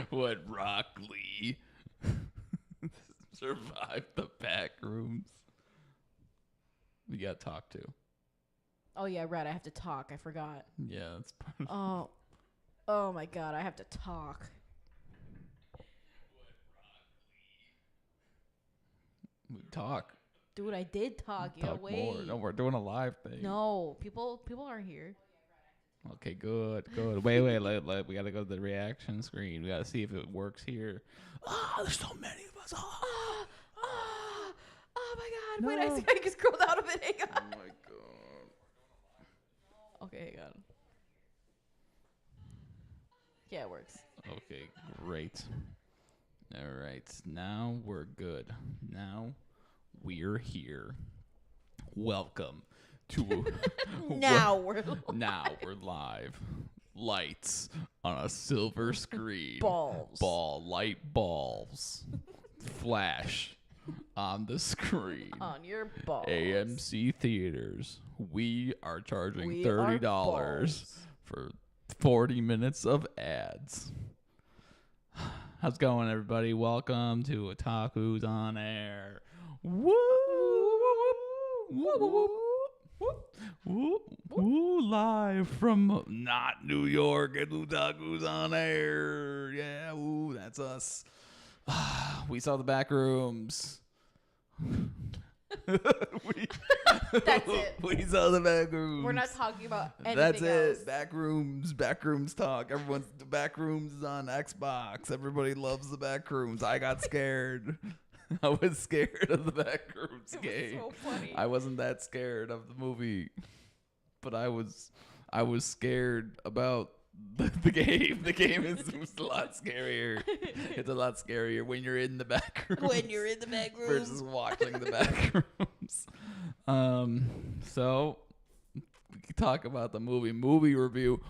What Rock Lee survived the back rooms? We got to talk to. Oh yeah, right. I have to talk. I forgot. Yeah, that's part of Oh my God, I have to talk. we talk. Dude, I did talk. Yeah, Talk wait. more. No, we're doing a live thing. No, people aren't here. Okay, good. Wait, we gotta go to the reaction screen. We gotta see if it works here. There's so many of us. Oh my God! No. Wait, I can scroll down a bit. Hang Oh on. my god. Okay, hang on. Yeah, it works. Okay, great. All right, now we're good. Now we're here. Welcome to Now we're now we're live. Lights on a silver screen. Light balls. Flash on the screen. On your balls. AMC theaters. We are charging We $30 are balls. for 40 minutes of ads. How's it going, everybody? Welcome to Otaku's on Air. Woo! Woo! Woo! Woo! Woo! Live from not New York at Otaku's on Air. Yeah, woo, that's us. We saw the back rooms. That's it. We saw the back rooms. We're not talking about anything That's else. it. Back rooms talk. Everyone's the back rooms is on Xbox. Everybody loves the back rooms. I got scared. I was scared of the back rooms game. So funny. I wasn't that scared of the movie, but I was scared about the game. The game is a lot scarier. It's a lot scarier when you're in the back rooms. When you're in the back room. Versus watching the back rooms. So we can talk about the movie review.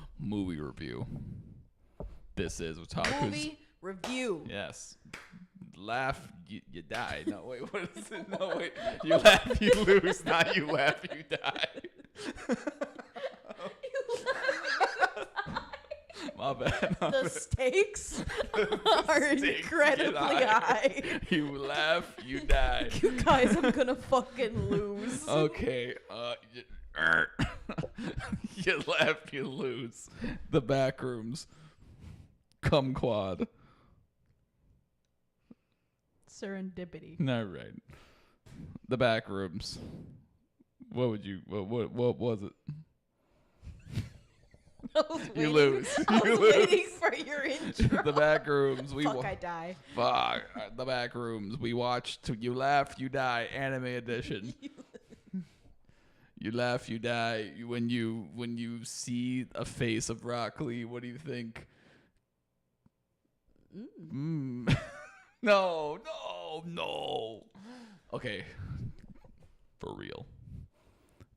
This is Otaku's Movie review. Yes. Laugh, you die. No, wait, what is it? No, wait. You laugh, you lose. Not you laugh, you die. My bad. The stakes are incredibly high. You laugh, you die. You guys, I'm gonna fucking lose. Okay. You laugh, you lose. The back rooms. Kumquad. Serendipity. All right. The back rooms. What was it? You lose. I was waiting for your intro. The back rooms. I die. Fuck. The back rooms. We watched You Laugh, You Die anime edition. You laugh, you die. When you see a face of Rock Lee, what do you think? No. Okay. For real.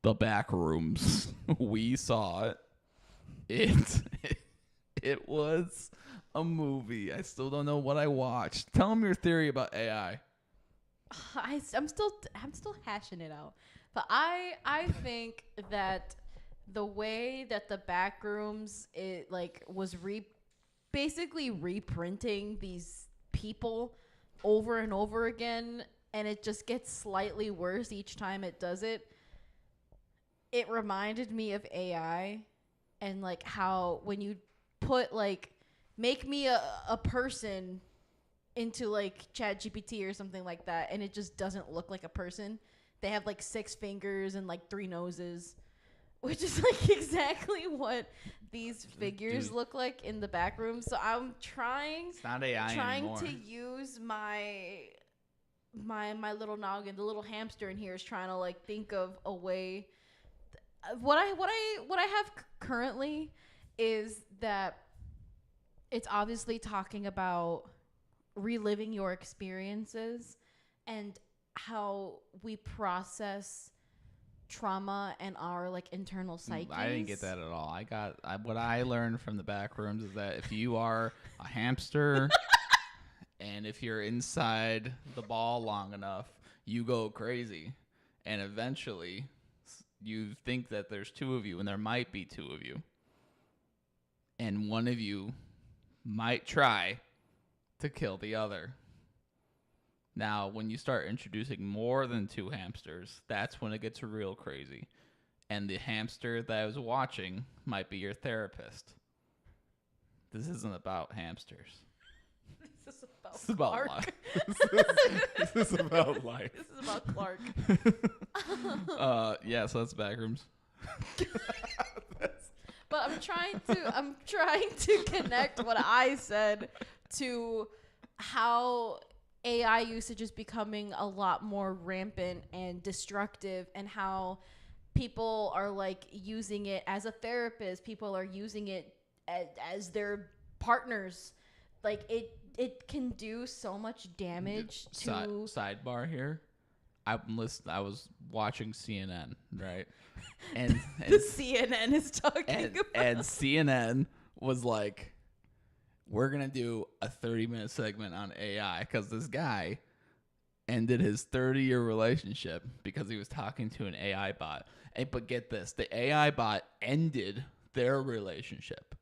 The back rooms. We saw it. It was a movie. I still don't know what I watched. Tell them your theory about AI. I'm still hashing it out. But I think that the way that the Backrooms was basically reprinting these people over and over again, and it just gets slightly worse each time it does it. It reminded me of AI and like how when you put make me a person into like ChatGPT or something like that, and it just doesn't look like a person. They have like 6 fingers and like 3 noses, which is like exactly what these figures look like in the back room. So I'm trying anymore. to use my little noggin. The little hamster in here is trying to like think of a way. What I have currently is that it's obviously talking about reliving your experiences and how we process trauma and our like internal psyches. I didn't get that at all. What I learned from the Backrooms is that if you are a hamster and if you're inside the ball long enough, you go crazy. And eventually you think that there's two of you, and there might be two of you. And one of you might try to kill the other. Now, when you start introducing more than two hamsters, that's when it gets real crazy. And the hamster that I was watching might be your therapist. This isn't about hamsters. This is about This is about Clark. life. This is about life. This is about Clark. Yeah, so that's Backrooms. But I'm trying to connect what I said to how AI usage is becoming a lot more rampant and destructive, and how people are like using it as a therapist. People are using it as their partners. Like it can do so much damage to. Sidebar here. I was watching CNN, right? And the CNN is talking about. And CNN was like, we're going to do a 30-minute segment on AI because this guy ended his 30-year relationship because he was talking to an AI bot. But get this, the AI bot ended their relationship.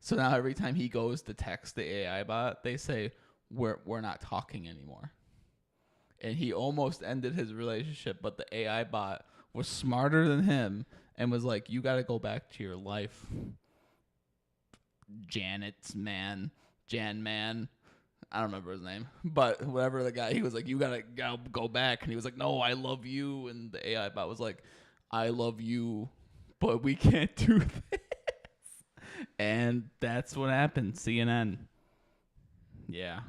So now every time he goes to text the AI bot, they say, we're not talking anymore. And he almost ended his relationship, but the AI bot was smarter than him and was like, you got to go back to your life. Jan Man. I don't remember his name, but whatever the guy, he was like, you got to go back. And he was like, no, I love you. And the AI bot was like, I love you, but we can't do this. And that's what happened. CNN. Yeah.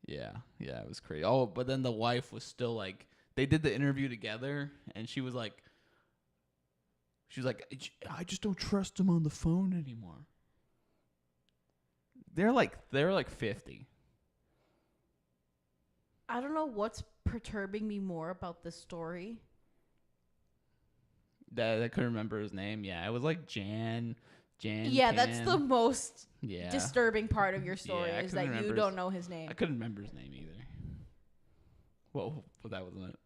Yeah, it was crazy. Oh, but then the wife was still like, they did the interview together, and she was like, I just don't trust him on the phone anymore. They're like 50. I don't know what's perturbing me more about this story. That I couldn't remember his name. Yeah, it was like Jan. Yeah, that's the most Yeah. disturbing part of your story, Yeah, I is couldn't that you remember don't know his name. I couldn't remember his name either. Well, but that wasn't it.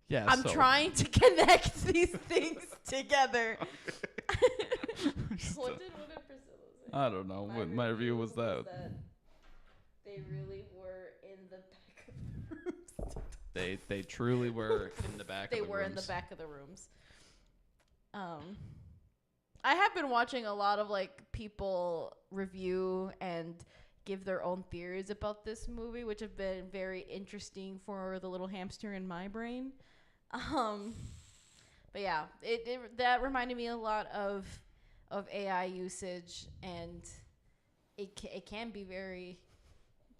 Yeah, I'm trying to connect these things together. What did Priscilla say? I don't know. My review was that they really were in the back of the rooms. they truly were in the back. They of the were rooms. in the back of the rooms. I have been watching a lot of like people review and give their own theories about this movie, which have been very interesting for the little hamster in my brain. But yeah, that reminded me a lot of AI usage, and it can be very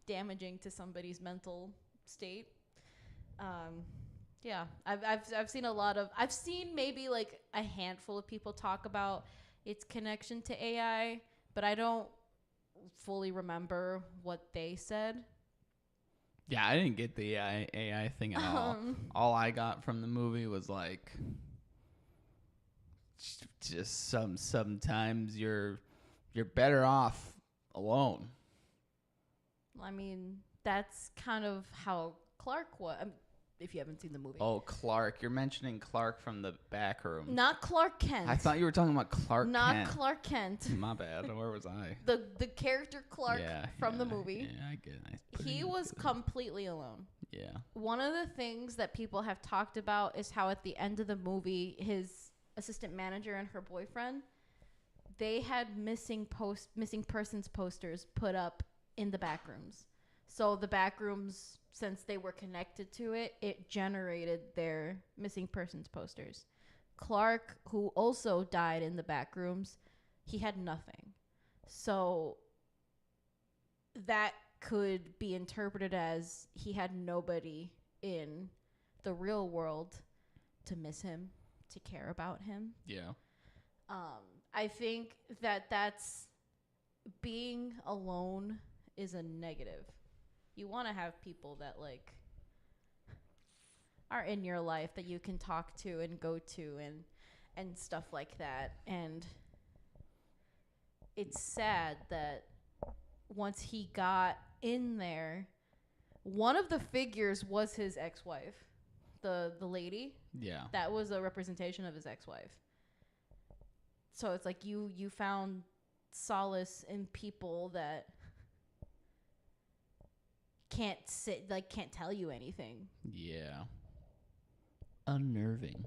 damaging to somebody's mental state. Yeah, I've seen maybe like a handful of people talk about its connection to AI, but I don't fully remember what they said. Yeah, I didn't get the AI thing at all. All I got from the movie was like, just sometimes you're better off alone. I mean, that's kind of how Clark was. If you haven't seen the movie. Oh, Clark. You're mentioning Clark from the Backrooms. Not Clark Kent. I thought you were talking about Clark Kent. Not Clark Kent. My bad. Where was I? The character Clark from the movie. Yeah, I get it. He was completely alone. Yeah. One of the things that people have talked about is how at the end of the movie, his assistant manager and her boyfriend, they had missing persons posters put up in the back rooms. So the back rooms, since they were connected to it, it generated their missing persons posters. Clark, who also died in the back rooms, he had nothing. So that could be interpreted as he had nobody in the real world to miss him, to care about him. Yeah. I think that's being alone is a negative. You want to have people that like are in your life that you can talk to and go to and stuff like that. And it's sad that once he got in there, one of the figures was his ex-wife, the lady. Yeah. That was a representation of his ex-wife. So it's like you found solace in people that can't tell you anything. Yeah. Unnerving.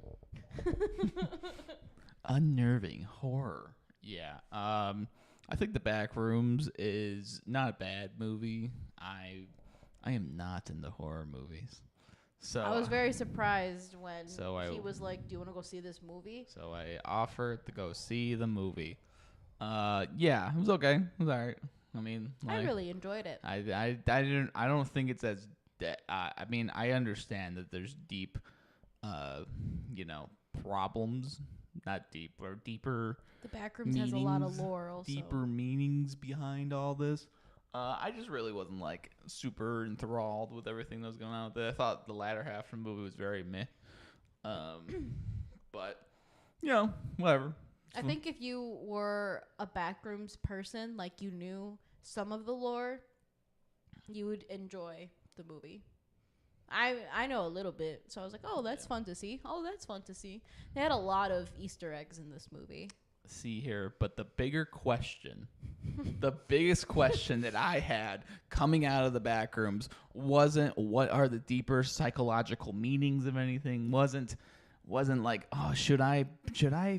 Unnerving horror. Yeah. I think The Backrooms is not a bad movie. I am not into horror movies. So I was very surprised when he I was like, "Do you want to go see this movie?" So I offered to go see the movie. Yeah, it was okay. It was alright. I mean, I really enjoyed it. I don't think it's as I mean, I understand that there's deep problems, not deep or deeper. The Backrooms has a lot of lore also. Deeper meanings behind all this. I just really wasn't like super enthralled with everything that was going on with it. I thought the latter half of the movie was very meh. But whatever. I think if you were a Backrooms person, like you knew some of the lore, you would enjoy the movie. I know a little bit, so I was like, oh, that's fun to see. Oh, that's fun to see. They had a lot of Easter eggs in this movie. See here, but the bigger question, the biggest question that I had coming out of the Backrooms wasn't what are the deeper psychological meanings of anything. Wasn't like, oh, should I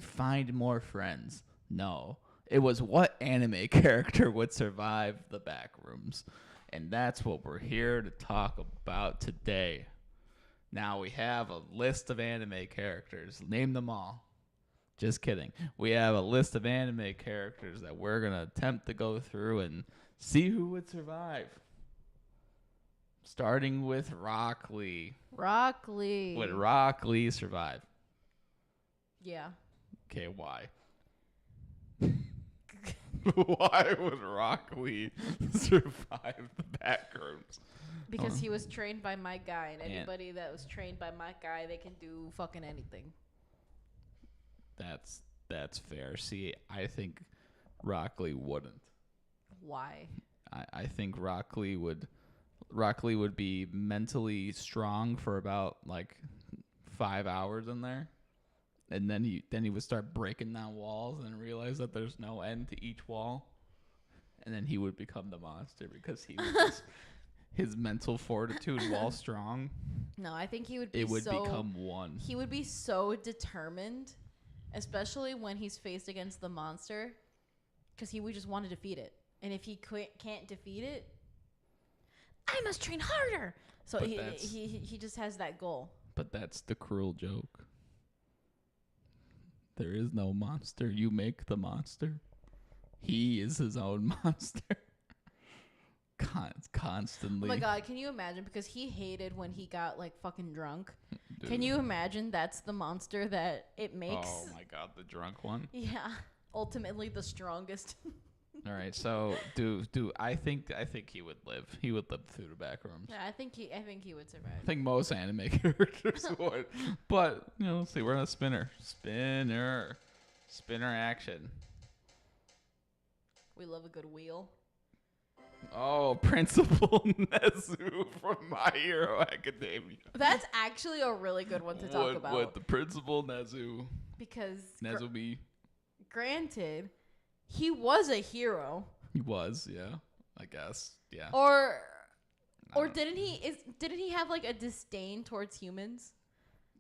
find more friends? No, it was what anime character would survive the Backrooms, and that's what we're here to talk about today. Now we have a list of anime characters. Name them all. Just kidding. We have a list of anime characters that we're going to attempt to go through and see who would survive. Starting with Rock Lee. Rock Lee. Would Rock Lee survive? Yeah. Okay, why? Why would Rock Lee survive the Backrooms? Because he was trained by my guy, and anybody that was trained by my guy, they can do fucking anything. That's fair. See, I think Rock Lee wouldn't. Why? I think Rock Lee would be mentally strong for about like 5 hours in there, and then he would start breaking down walls and realize that there's no end to each wall, and then he would become the monster because he would just, his mental fortitude, while strong. No, I think he would be. It would become one. He would be so determined. Especially when he's faced against the monster, because he would just want to defeat it. And if he can't defeat it, I must train harder. So he just has that goal. But that's the cruel joke. There is no monster. You make the monster. He is his own monster. Constantly. Oh my God, can you imagine? Because he hated when he got like fucking drunk. Dude. Can you imagine that's the monster that it makes? Oh my God, the drunk one? Yeah. Ultimately the strongest. All right, so I think he would live. He would live through the Backrooms. Yeah, I think he would survive. I think most anime characters would. But, let's see, we're on a spinner. Spinner action. We love a good wheel. Oh, Principal Nezu from My Hero Academia. That's actually a really good one to talk about. What the Principal Nezu? Because Nezubi. Granted, he was a hero. He was, yeah. I guess, yeah. Or didn't he have like a disdain towards humans?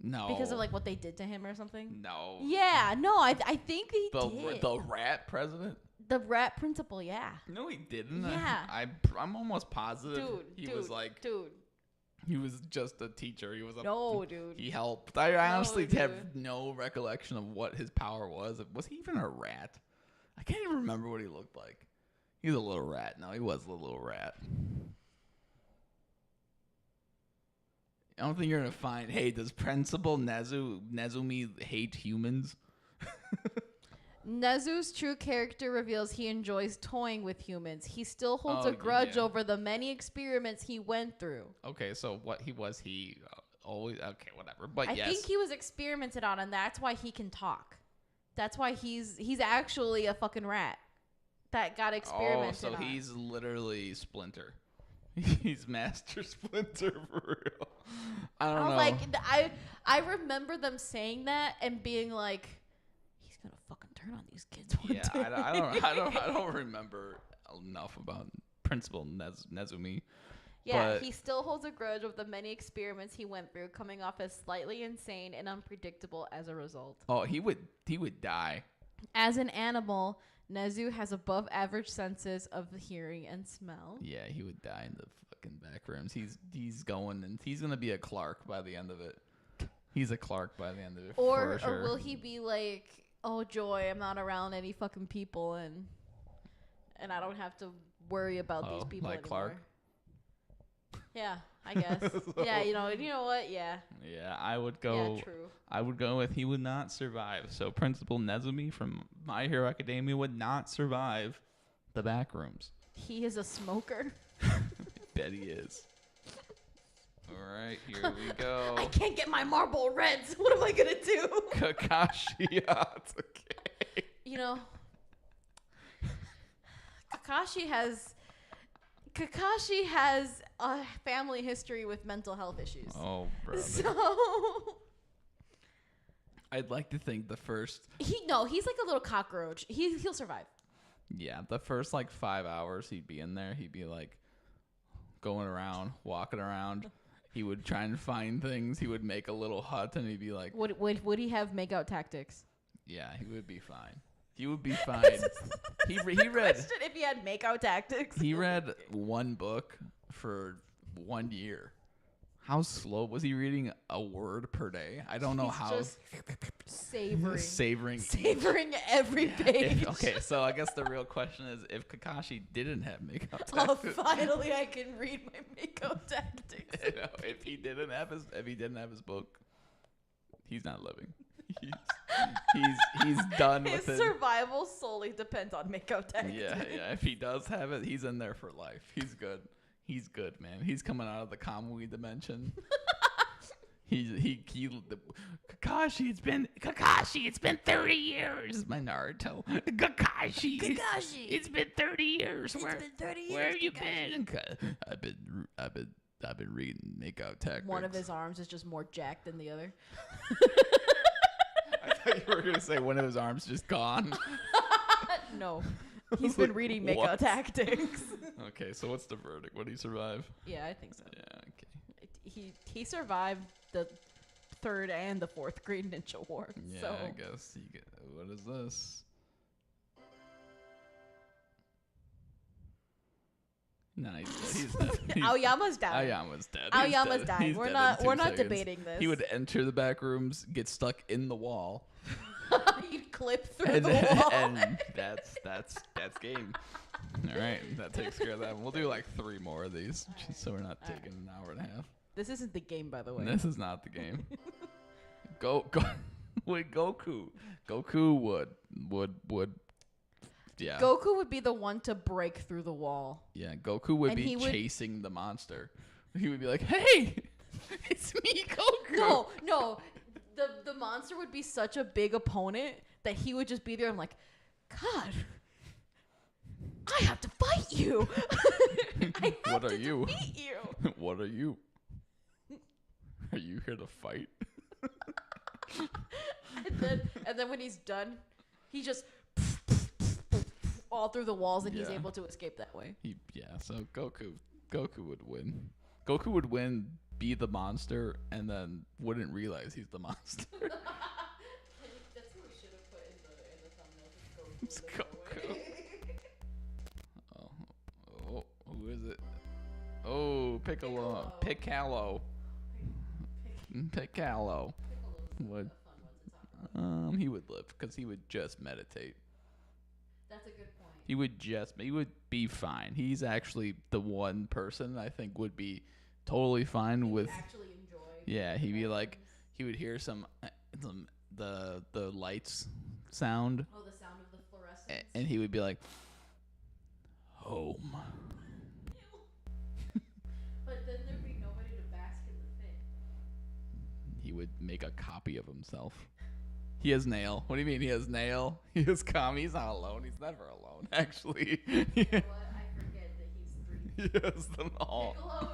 No. Because of like what they did to him or something? No. Yeah, no, I think he did. The rat president? The rat principal, yeah. No, he didn't. Yeah. I'm almost positive he was just a teacher. He was dude. He helped. I honestly have no recollection of what his power was. Was he even a rat? I can't even remember what he looked like. He's a little rat. No, he was a little rat. I don't think you're gonna find. Hey, does Principal Nezumi hate humans? Nezu's true character reveals he enjoys toying with humans. He still holds Oh, a grudge yeah. over the many experiments he went through. Okay, so what he was, always, okay, whatever. But I yes. think he was experimented on, and that's why he can talk. That's why he's actually a fucking rat that got experimented on. Oh, so he's literally Splinter. He's Master Splinter for real. I don't know. Like, I remember them saying that and being like, he's gonna fucking turn on these kids one Yeah, day. I don't remember enough about Principal Nezumi. Yeah, but he still holds a grudge of the many experiments he went through, coming off as slightly insane and unpredictable as a result. Oh, he would die. As an animal, Nezu has above average senses of hearing and smell. Yeah, he would die in the fucking back rooms. He's going, and he's gonna be a Clark by the end of it. He's a Clark by the end of it. Or for sure. or will he be like, oh joy, I'm not around any fucking people and I don't have to worry about these people like anymore. Clark? Yeah, I guess. Yeah, you know what? Yeah. Yeah, I would go. Yeah, true. I would go with he would not survive. So Principal Nezumi from My Hero Academia would not survive the back rooms. He is a smoker. Bet he is. All right, here we go. I can't get my Marlboro Reds. What am I gonna do? Kakashi Hatsuki. You know, Kakashi has a family history with mental health issues. Oh, brother. So I'd like to think the first. he's like a little cockroach. He'll survive. Yeah, the first like 5 hours he'd be in there. He'd be like going around, walking around. He would try and find things. He would make a little hut, and he'd be like, Would he have makeout tactics? "Yeah, he would be fine. He would be fine." He read. Question if he had makeout tactics. He read one book for 1 year. How slow was he reading a word per day? I don't know how. Just savoring every page. Okay, so I guess the real question is if Kakashi didn't have makeup Oh, tactics. finally I can read my makeout tactics. You know, if he didn't have his book, he's not living. He's done with His it. survival solely depends on makeout tactics. Yeah. If he does have it, he's in there for life. He's good. He's good, man. He's coming out of the Kamui dimension. Kakashi, it's been 30 years. My Naruto. Kakashi, it's been 30 years. Where have you been? I've been reading makeout tactics. One of his arms is just more jacked than the other. I thought you were gonna say one of his arms just gone. No. He's been reading makeout What? tactics. Okay, so what's the verdict? Would he survive? Yeah, I think so. Yeah, okay. He survived the third and the fourth Green Ninja War. Yeah, So I guess. What is this? No, he's dead. Aoyama's dead. Aoyama's dead. Aoyama's died. He's We're dead not in 2 we're not seconds. debating this. He would enter the back rooms, get stuck in the wall, You'd clip through and, the wall. and that's game. All right, that takes care of that. We'll do like 3 more of these, just so we're not taking an hour and a half. This isn't the game, by the way. This is not the game. Go with Goku. Goku would. Yeah. Goku would be the one to break through the wall. Yeah, Goku would And be he would- chasing the monster. He would be like, "Hey, it's me, Goku." No. The monster would be such a big opponent that he would just be there and like, God, I have to fight you. I have What are to you? defeat you. What are you? Are you here to fight? And then when he's done, he just all through the walls and he's Yeah. able to escape that way. So Goku would win. Goku would win, be the monster, and then wouldn't realize he's the monster. That's who we should have put in the thumbnail. It's Goku. Oh, who is it? Oh, Piccolo. Would he would live because he would just meditate. That's a good point. He would be fine. He's actually the one person I think would be totally fine with. Actually enjoy. Yeah, he'd be like, he would hear some the lights sound. Oh, the sound of And he would be like, home. But then there'd be nobody to bask in the fit. He would make a copy of himself. He has Nail. What do you mean he has Nail? He has Kami. He's not alone. He's never alone, actually. What? I forget that he's three. He has them all. Piccolo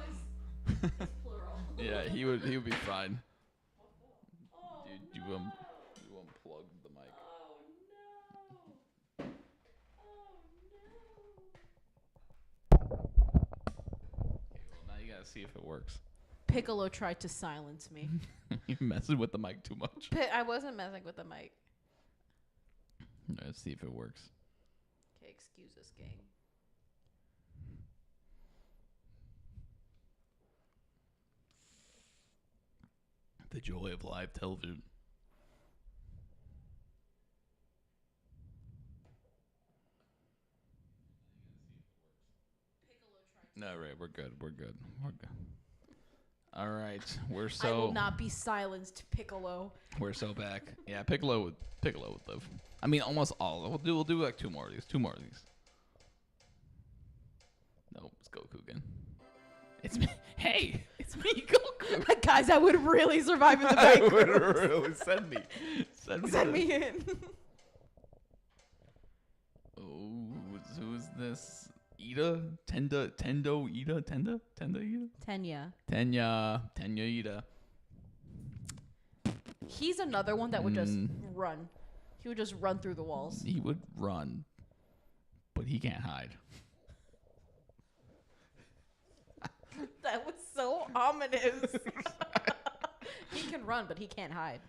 is plural. Yeah, he would be fine. Oh, You no. you unplugged the mic. Oh, no. Oh, Okay, well, now you gotta see if it works. Piccolo tried to silence me. You're messing with the mic too much. I wasn't messing with the mic. Let's see if it works. Okay, excuse us, gang. The joy of live television. No, right, we're good. We're good. All right, we're I will so not be silenced, Piccolo. we're so back. Yeah, Piccolo would live. I mean, almost all. We'll do like two more of these. Nope, it's Goku again. It's me. Hey, it's me, Goku. Guys, I would really survive in the I back. would really send me Send me in. Oh, who's this? Ida? Tendo Ida? Tenda Ida? Tenya. Tenya Ida. He's another one that would just run. He would just run through the walls. He would run, but he can't hide. That was so ominous. He can run, but he can't hide.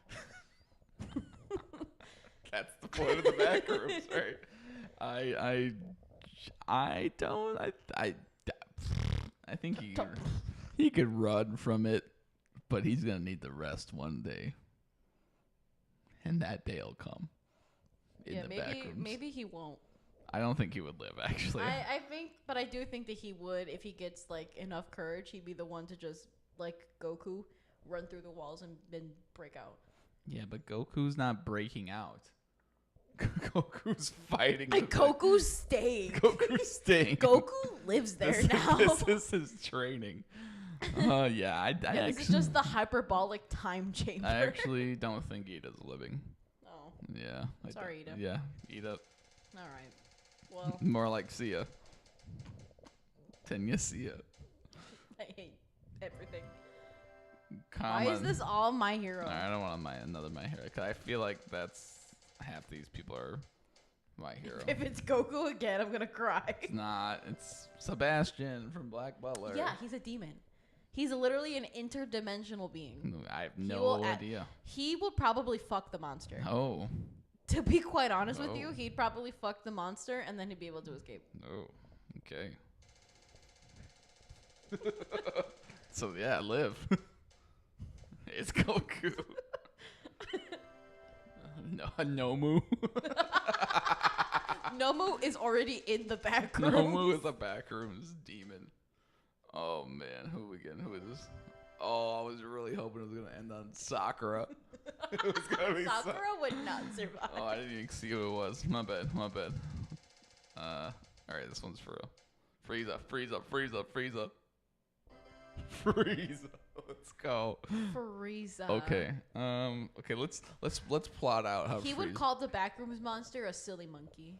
That's the point of the Backrooms, right? I think he could run from it, but he's gonna need the rest one day, and that day will come. In the Backrooms. Maybe he won't. I don't think he would live, actually. But I do think that he would if he gets like enough courage. He'd be the one to just like Goku, run through the walls and then break out. Yeah, but Goku's not breaking out. Goku's fighting. And Goku's staying. Goku's staying. Goku lives there now. This is his training. Yeah, I This actually, is just the hyperbolic time chamber. I actually don't think Ida's living. Oh, Yeah. sorry, Ida. Yeah, Ida. All right. Well, More like Sia. Tenya Sia. I hate everything. Common. Why is this all My Hero? I don't want another My Hero, because I feel like that's half these people are My Hero. If it's Goku again, I'm gonna cry. It's not. It's Sebastian from Black Butler. Yeah, he's a demon. He's literally an interdimensional being. I have no idea. He would probably fuck the monster. Oh. To be quite honest with Oh. you, he'd probably fuck the monster and then he'd be able to escape. Oh. Okay. So yeah, live. It's Goku. No, Nomu. Nomu is already in the back room. Nomu is a Backrooms demon. Oh man, who again? Who is this? Oh, I was really hoping it was gonna end on Sakura. It was gonna be Sakura would not survive. Oh, I didn't even see who it was. My bad. All right, this one's for real. Frieza. Let's go. Frieza. Okay. Okay. Let's plot out how He would call the Backrooms monster a silly monkey.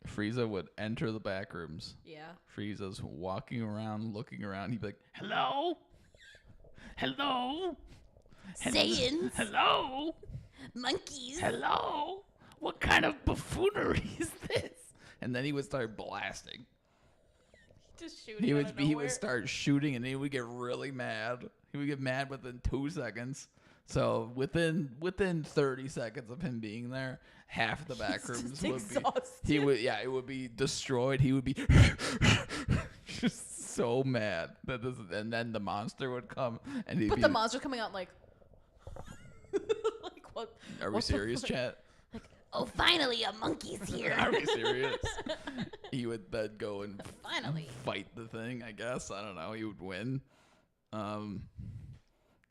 Frieza would enter the Backrooms. Yeah. Frieza's walking around, looking around. He'd be like, "Hello, Saiyans. Hello, Monkeys. hello. What kind of buffoonery is this?" And then he would start blasting. Just shooting. He would start shooting, and he would get really mad. He would get mad within 2 seconds. So within 30 seconds of him being there, half the Backrooms would be. It would be destroyed. He would be just so mad that this, and then the monster would come, and he'd But be. the monster coming out like, like what? Are we what the serious, fuck? chat? Like, oh, finally a monkey's here. Are we serious? He would then go and Finally. fight the thing. I guess I don't know. He would win.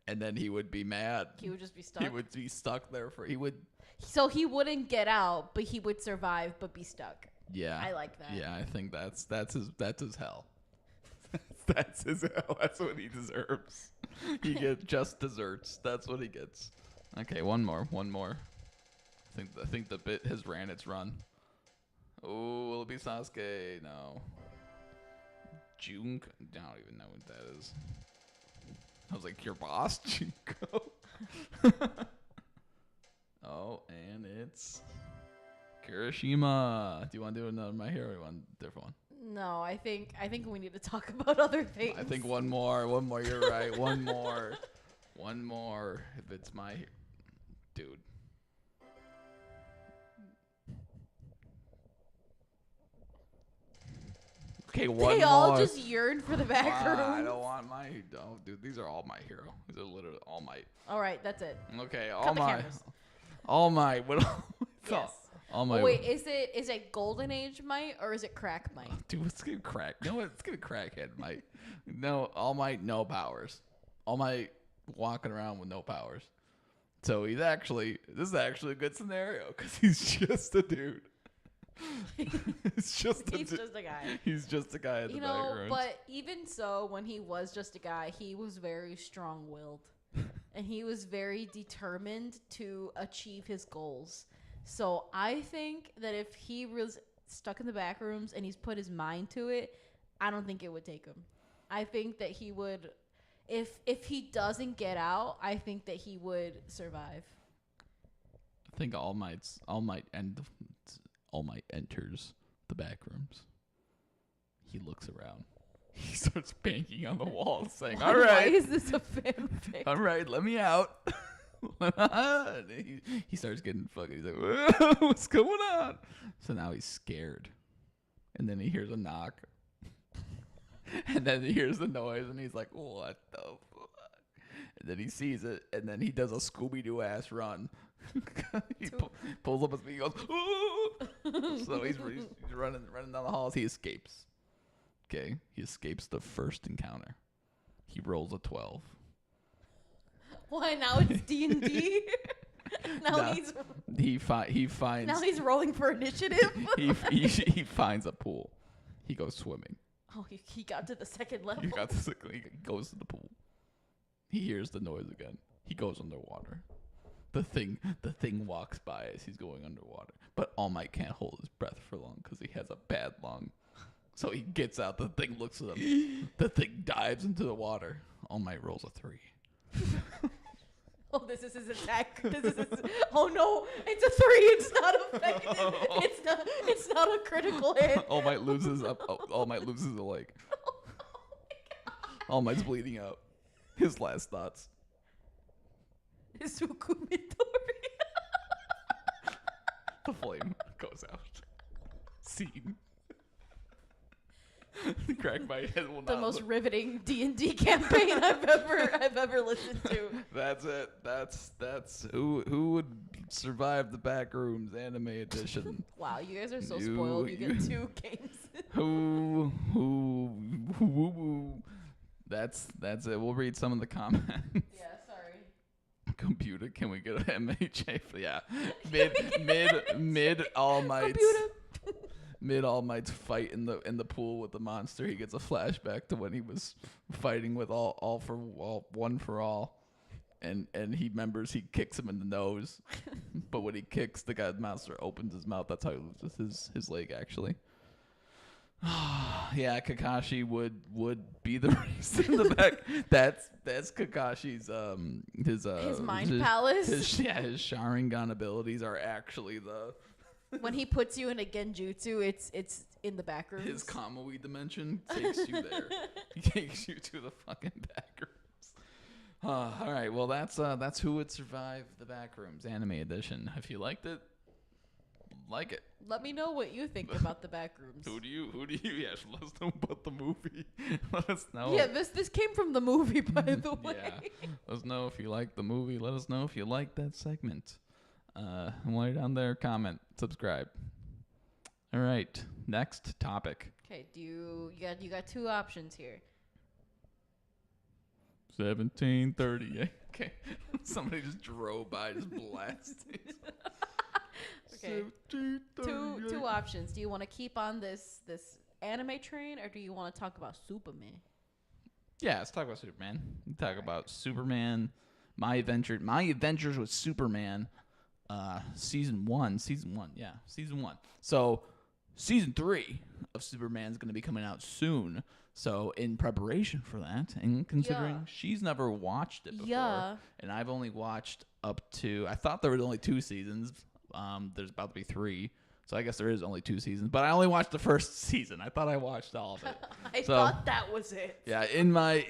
And then he would be mad. He would just be stuck. He would be stuck there for. He would. So he wouldn't get out, but he would survive, but be stuck. Yeah. I like that. Yeah, I think that's his hell. That's his hell. That's what he deserves. He gets just desserts. That's what he gets. Okay, one more. I think the bit has ran its run. Oh, will it be Sasuke? No. Junko? I don't even know what that is. I was like, your boss, Junko? Oh, and it's Kirishima. Do you want to do another My Hero or you want a different one? No, I think we need to talk about other things. I think one more. You're right. One more. If it's my dude. Okay, one more. They all just yearn for the Backrooms. I don't want my. Oh, dude, these are all My Hero. These are literally all Might. All right, that's it. Okay, Cut the cameras. All Might. What? Yes. All Might. Oh, wait, is it Golden Age Might or is it Crack Might? Dude, let's get crack. No, let's get Crackhead Might. No, All Might, no powers. All Might walking around with no powers. So this is actually a good scenario because he's just a dude. He's just a guy. He's just a guy at the Backrooms. But even so, when he was just a guy, he was very strong-willed. And he was very determined to achieve his goals. So I think that if he was stuck in the Backrooms and he's put his mind to it, I don't think it would take him. I think that he would, if he doesn't get out, I think that he would survive. I think All Might enters the Backrooms. He looks around. He starts banging on the wall, saying, "All right, why is this a fanfic? All right, let me out." he starts getting fucking. He's like, "Whoa, what's going on?" So now he's scared, and then he hears a knock, and then he hears the noise, and he's like, "What the fuck?" And then he sees it, and then he does a Scooby-Doo ass run. He pulls up his feet, he goes, "Ooh!" So he's running down the halls. He escapes. Okay, he escapes the first encounter. He rolls a 12. Why now it's D&D? He finds. Now he's rolling for initiative. he finds a pool. He goes swimming. Oh, he got to the second level. He goes to the pool. He hears the noise again. He goes underwater. The thing walks by as he's going underwater. But All Might can't hold his breath for long because he has a bad lung. So he gets out. The thing looks at him. The thing dives into the water. All Might rolls a 3. Oh, this is his attack. Oh no, it's a 3. It's not effective. It's not a critical hit. All Might loses All Might loses a leg. Oh my God. All Might's bleeding out. His last thoughts. Sukumitori. The flame goes out. Scene. Crack my head will not. The most riveting D&D campaign I've ever listened to. That's it. That's who would survive the Backrooms anime edition. Wow, you guys are so spoiled. You get 2 games. Who. That's it. We'll read some of the comments. Yeah, sorry. Computer, can we get an MHA? Yeah. Mid All Might's. Computer. Mid All Might's fight in the pool with the monster, he gets a flashback to when he was fighting with one for all, and he remembers he kicks him in the nose, but when he kicks the monster opens his mouth. That's how he loses his leg actually. Yeah, Kakashi would be the reason the back. That's Kakashi's his mind palace. His Sharingan abilities are actually the. When he puts you in a genjutsu, it's in the back rooms. His Kamui dimension takes you there. He takes you to the fucking Backrooms. All right, well that's who would survive the Backrooms anime edition. If you liked it, like it. Let me know what you think about the Backrooms. Who do you? Yeah, let us know about the movie. Let us know. Yeah, this came from the movie, by the way. Yeah, let us know if you like the movie. Let us know if you like that segment. While you're down there, comment, subscribe. All right, next topic. Okay, you got 2 options here. 17:30. Okay, somebody just drove by, just blasted. Okay. Two options. Do you want to keep on this anime train, or do you want to talk about Superman? Yeah, let's talk about Superman. We talk about Superman, my adventures with Superman, season one. Yeah, season 1. So season 3 of Superman is going to be coming out soon. So in preparation for that, and considering she's never watched it before, and I've only watched up to, I thought there was only 2 seasons. There's about to be 3. So I guess there is only 2 seasons, but I only watched the first season. I thought I watched all of it. I thought that was it. Yeah, in my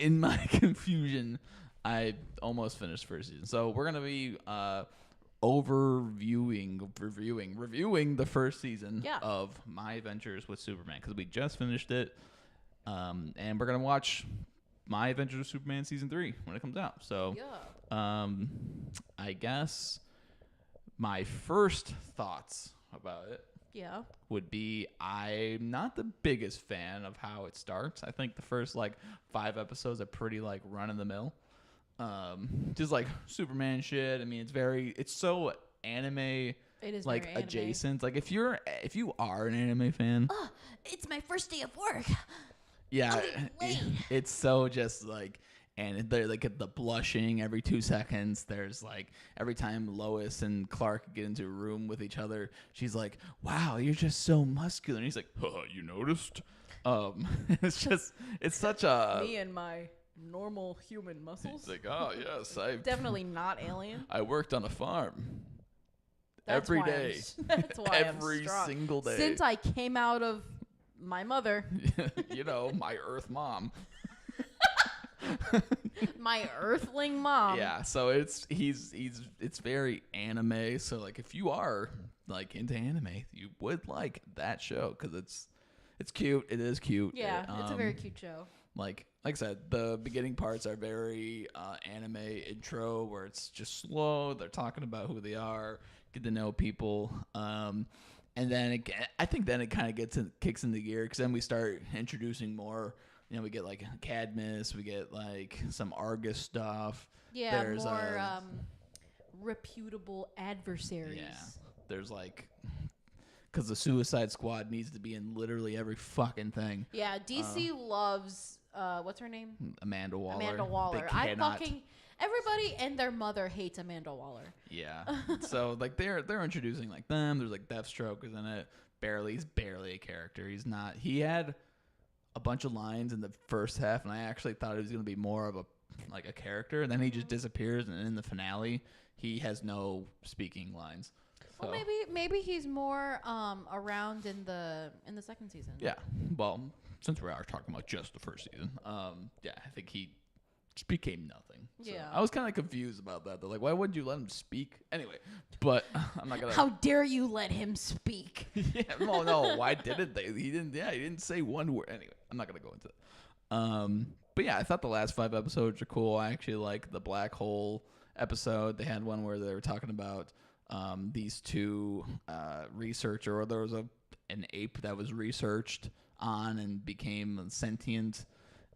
confusion, I almost finished first season. So we're gonna be reviewing the first season of My Adventures with Superman because we just finished it, and we're gonna watch My Adventures with Superman season 3 when it comes out. So, I guess my first thoughts about it would be I'm not the biggest fan of how it starts. I think the first 5 episodes are pretty run of the mill, just Superman shit. I mean, it's so anime. It is very adjacent. If you are an anime fan, it's my first day of work. Yeah, it's so just and they're the blushing every 2 seconds. There's every time Lois and Clark get into a room with each other, she's like, "Wow, you're just so muscular." And he's like, "You noticed?" It's such a me and my normal human muscles. He's like, "Oh yes, I definitely not alien. I worked on a farm That's every day. That's why every I'm single day since I came out of my mother." My Earth mom. My earthling mom. Yeah, so it's very anime. So if you are into anime, you would like that show because it's cute. It is cute. Yeah, it's a very cute show. Like I said, the beginning parts are very anime intro where it's just slow. They're talking about who they are, get to know people, and then I think then it kind of kicks into gear because then we start introducing more. We get Cadmus, we get some Argus stuff. Yeah, there's more reputable adversaries. Yeah, there's because the Suicide Squad needs to be in literally every fucking thing. Yeah, DC loves what's her name? Amanda Waller. Amanda Waller. Everybody and their mother hates Amanda Waller. Yeah, so they're introducing them. There's Deathstroke is in it. He's barely a character. He's not. He had a bunch of lines in the first half, and I actually thought he was going to be more of a character, and then he just disappears, and in the finale, he has no speaking lines. So. Well, maybe he's more around in the second season. Yeah. Well, since we are talking about just the first season, I think he just became nothing. So yeah. I was kind of confused about that. They're like, why wouldn't you let him speak? Anyway, but I'm not gonna. How dare you let him speak? Yeah. No. Why didn't they? He didn't say one word. Anyway, I'm not gonna go into it. But yeah, I thought the last 5 episodes are cool. I actually like the black hole episode. They had one where they were talking about these 2 researcher, or there was an ape that was researched on and became sentient.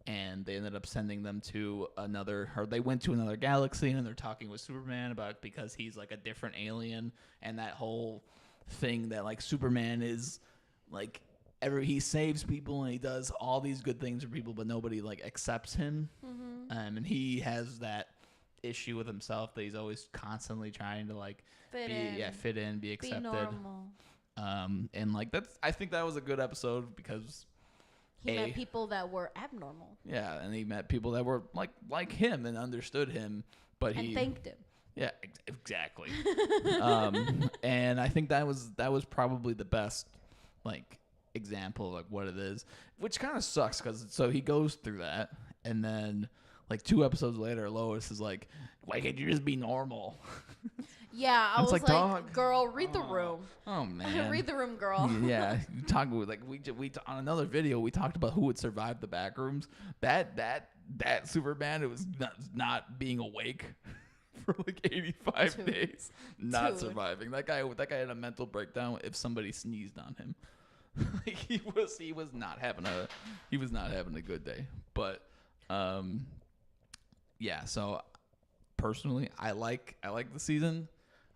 And they ended up sending them they went to another galaxy, and they're talking with Superman about because he's a different alien, and that whole thing that Superman is he saves people and he does all these good things for people, but nobody accepts him. Mm-hmm. And he has that issue with himself that he's always constantly trying to fit in, be accepted. Be normal. And I think that was a good episode because. He met people that were abnormal. Yeah, and he met people that were like him and understood him, but he thanked him. Yeah, exactly. And I think that was probably the best example of what it is, which kind of sucks because so he goes through that, and then 2 episodes later, Lois is like, "Why can't you just be normal?" Yeah, I was like, "Girl, read the room." Oh man, read the room, girl. Yeah, talk we on another video we talked about who would survive the backrooms. That Superman, it was not being awake for 85 days, not surviving. That guy had a mental breakdown if somebody sneezed on him. he was not having a good day. But yeah, so personally, I like the season.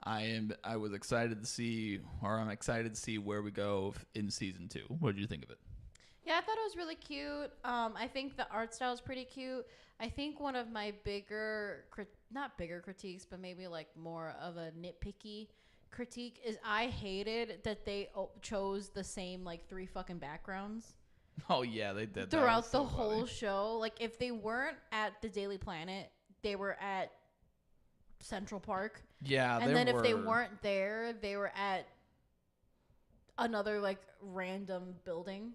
I was excited to see, or I'm excited to see where we go in season 2. What did you think of it? Yeah, I thought it was really cute. I think the art style is pretty cute. I think one of my not bigger critiques, but maybe like more of a nitpicky critique is I hated that they chose the same like 3 fucking backgrounds. Oh yeah, they did throughout the whole show. Like if they weren't at the Daily Planet, they were at Central Park. Yeah, and then if they weren't there, they were at another like random building.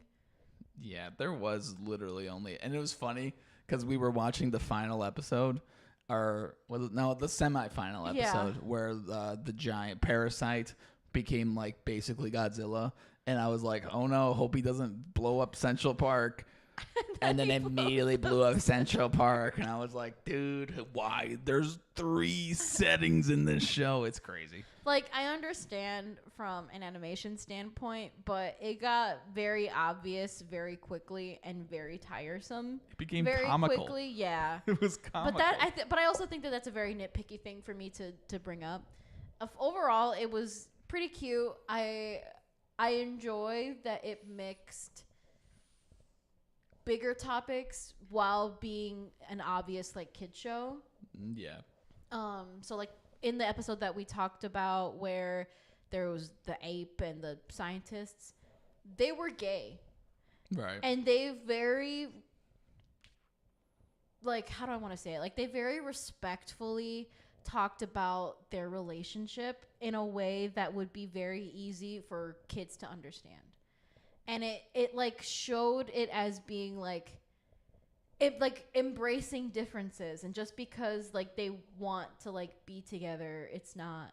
Yeah, there was literally only, and it was funny because we were watching the final episode, the semi-final episode where the giant parasite became like basically Godzilla, and I was like, oh no, hope he doesn't blow up Central Park. And then immediately blew up Central Park, and I was like, dude, why? There's 3 settings in this show. It's crazy. Like, I understand from an animation standpoint, but it got very obvious very quickly and very tiresome. It became very comical. Quickly, yeah. It was comical. But I also think that that's a very nitpicky thing for me to bring up. Overall, it was pretty cute. I enjoy that it mixed bigger topics while being an obvious like kid show. Yeah. So like in the episode that we talked about where there was the ape and the scientists, they were gay. Right. And they very like, how do I want to say it? Like they very respectfully talked about their relationship in a way that would be very easy for kids to understand. And it like showed it as being like it like embracing differences, and just because like they want to like be together, it's not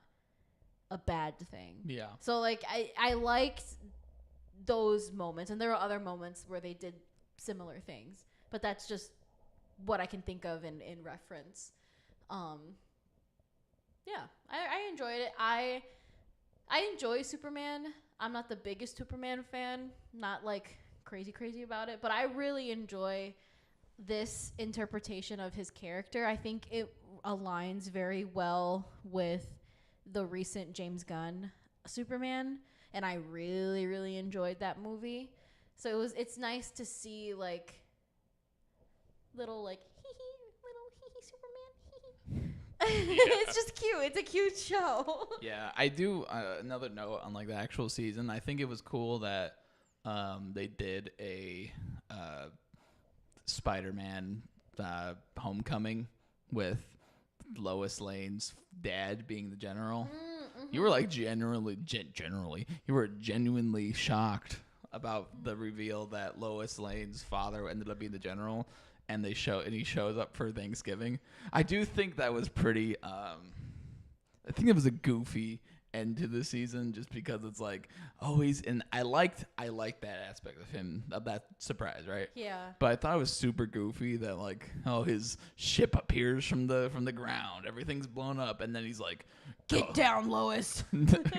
a bad thing. Yeah. So like I liked those moments, and there were other moments where they did similar things, but that's just what I can think of in reference. Yeah, I enjoyed it. I enjoy Superman. I'm not the biggest Superman fan, not like crazy about it, but I really enjoy this interpretation of his character. I think it aligns very well with the recent James Gunn Superman, and I really enjoyed that movie. So it's nice to see like little Superman. It's just cute. It's a cute show. Yeah, I do. Another note on like the actual season, I think it was cool that they did a Spider-Man Homecoming with Lois Lane's dad being the general. Mm-hmm. You were like generally, you were genuinely shocked about the reveal that Lois Lane's father ended up being the general. And he shows up for Thanksgiving. I do think that was pretty. I think it was a goofy end to the season, just because it's like, oh, he's in. I liked that aspect of him, of that surprise, right? Yeah. But I thought it was super goofy that like, oh, his ship appears from the ground, everything's blown up, and then he's like, "Get down, Lois."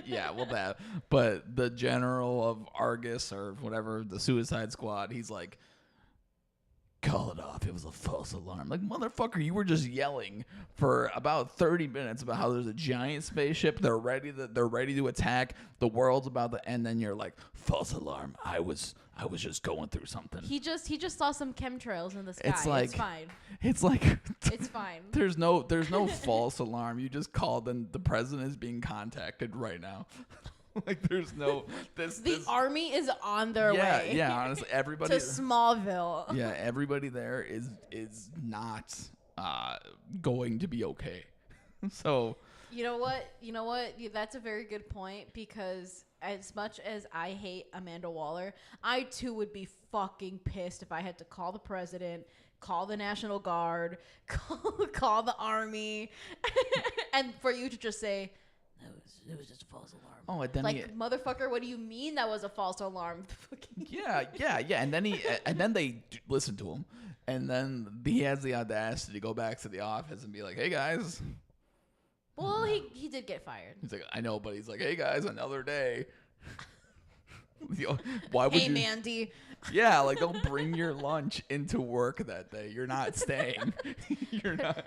Yeah, well that. But the general of Argus or whatever, the Suicide Squad, he's like, call it off. It was a false alarm. Like, motherfucker, you were just yelling for about 30 minutes about how there's a giant spaceship. They're ready to attack. The world's about to end. Then you're like, false alarm. I was just going through something. He just saw some chemtrails in the sky. It's like, it's fine. It's like it's fine. There's no false alarm. You just called, and the president is being contacted right now. Like, there's no the army is on their way. Yeah, honestly, everybody to Smallville. Yeah, everybody there is not going to be okay. So you know what? That's a very good point, because as much as I hate Amanda Waller, I too would be fucking pissed if I had to call the president, call the National Guard, call the army, and for you to just say, it was just a false alarm. Oh, and then like, motherfucker, what do you mean that was a false alarm? Yeah. And then they listen to him, and then he has the audacity to go back to the office and be like, "Hey guys." Well, he did get fired. He's like, I know, but he's like, "Hey guys, another day." Why would hey, Mandy. Yeah, like, don't bring your lunch into work that day. You're not staying. You're not.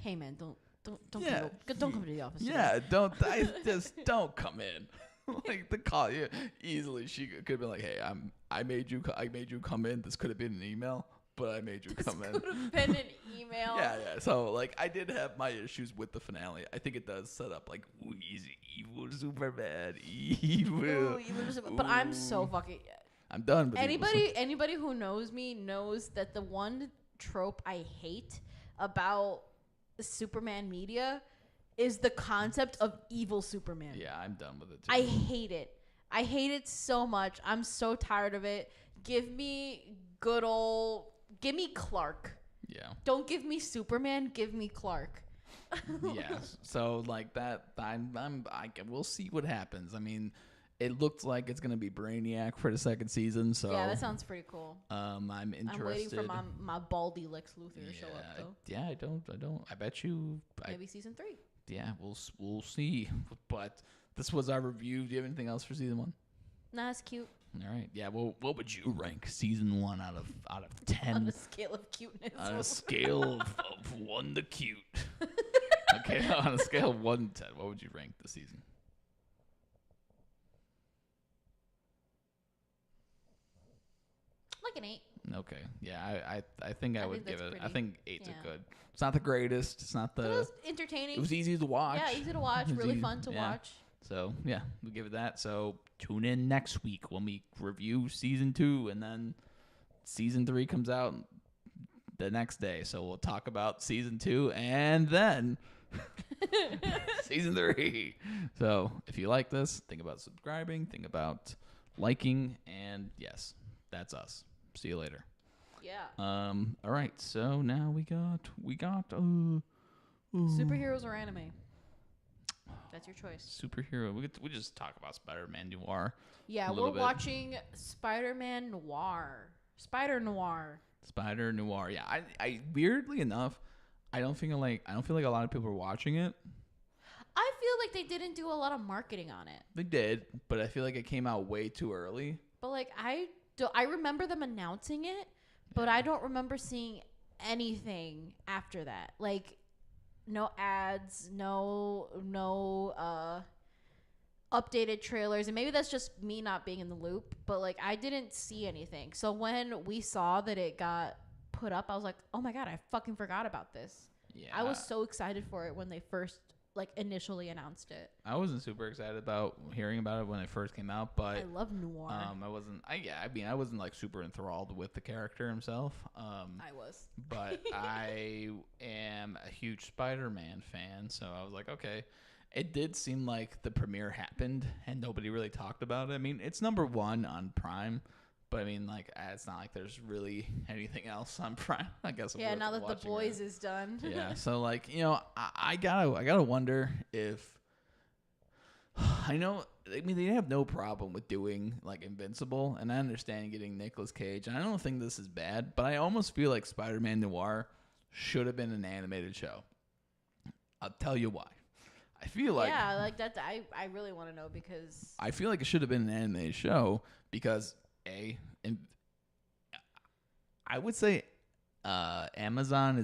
Hey man, Yeah. Don't come to the office. Yeah, don't come in. Like the call, yeah, easily she could have been like, "Hey, I made you come in. This could have been an email, but I made you come in." This could have been an email. Yeah. So like, I did have my issues with the finale. I think it does set up like, ooh, he's evil Superman, evil. Ooh, but I'm so fucking. I'm done with Anybody who knows me knows that the one trope I hate about Superman media is the concept of evil Superman. Yeah, I'm done with it too. I hate it. I hate it so much. I'm so tired of it. Give me Clark. Yeah. Don't give me Superman. Give me Clark. Yeah. So like that, we'll see what happens. I mean, it looks like it's gonna be Brainiac for the second season. So yeah, that sounds pretty cool. I'm interested. I'm waiting for my baldy Lex Luthor to show up though. Yeah, I don't. I bet you. Maybe season 3. Yeah, we'll see. But this was our review. Do you have anything else for season 1? Nah, it's cute. All right. Yeah. Well, what would you rank season 1 out of 10? On a scale of cuteness. On a scale of 1 to cute. Okay. On a scale of 1 to 10, what would you rank the season? Like an 8. Okay. Yeah. I think I would give it. I think 8's yeah. a good. It's not the greatest. It's not the. But it was entertaining. It was easy to watch. Yeah, easy to watch. Really fun to watch. So yeah, we'll give it that. So tune in next week when we review season 2, and then season 3 comes out the next day. So we'll talk about season 2 and then season 3. So if you like this, think about subscribing, think about liking, and yes, that's us. See you later. Yeah. All right. So now we got Superheroes or anime? That's your choice. Superhero. We just talk about Spider-Man Noir. Yeah, we're watching Spider-Man Noir. Spider Noir. Yeah, I weirdly enough, I don't feel like a lot of people are watching it. I feel like they didn't do a lot of marketing on it. They did, but I feel like it came out way too early. But like I remember them announcing it, but I don't remember seeing anything after that. Like no ads, no updated trailers, and maybe that's just me not being in the loop, but like I didn't see anything. So when we saw that it got put up, I was like, oh my god, I fucking forgot about this. Yeah, I was so excited for it when they first like initially announced it. I wasn't super excited about hearing about it when it first came out, but I love Noir. I wasn't like super enthralled with the character himself. I was. But I am a huge Spider-Man fan, so I was like, okay. It did seem like the premiere happened and nobody really talked about it. I mean, it's number 1 on Prime, but I mean, like, it's not like there's really anything else on Prime. I guess. Yeah, now that The Boys is done. Yeah, so like, you know, I gotta wonder if I know. I mean, they have no problem with doing like Invincible, and I understand getting Nicolas Cage, and I don't think this is bad, but I almost feel like Spider-Man Noir should have been an animated show. I'll tell you why. I feel like like that. I really want to know because I feel like it should have been an animated show because I would say Amazon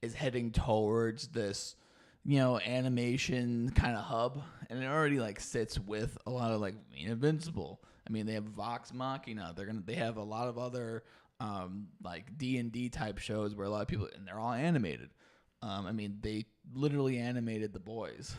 is heading towards this, you know, animation kind of hub, and it already like sits with a lot of like Invincible. I mean, they have Vox Machina. They have a lot of other like D&D type shows where a lot of people, and they're all animated. I mean, they literally animated The Boys.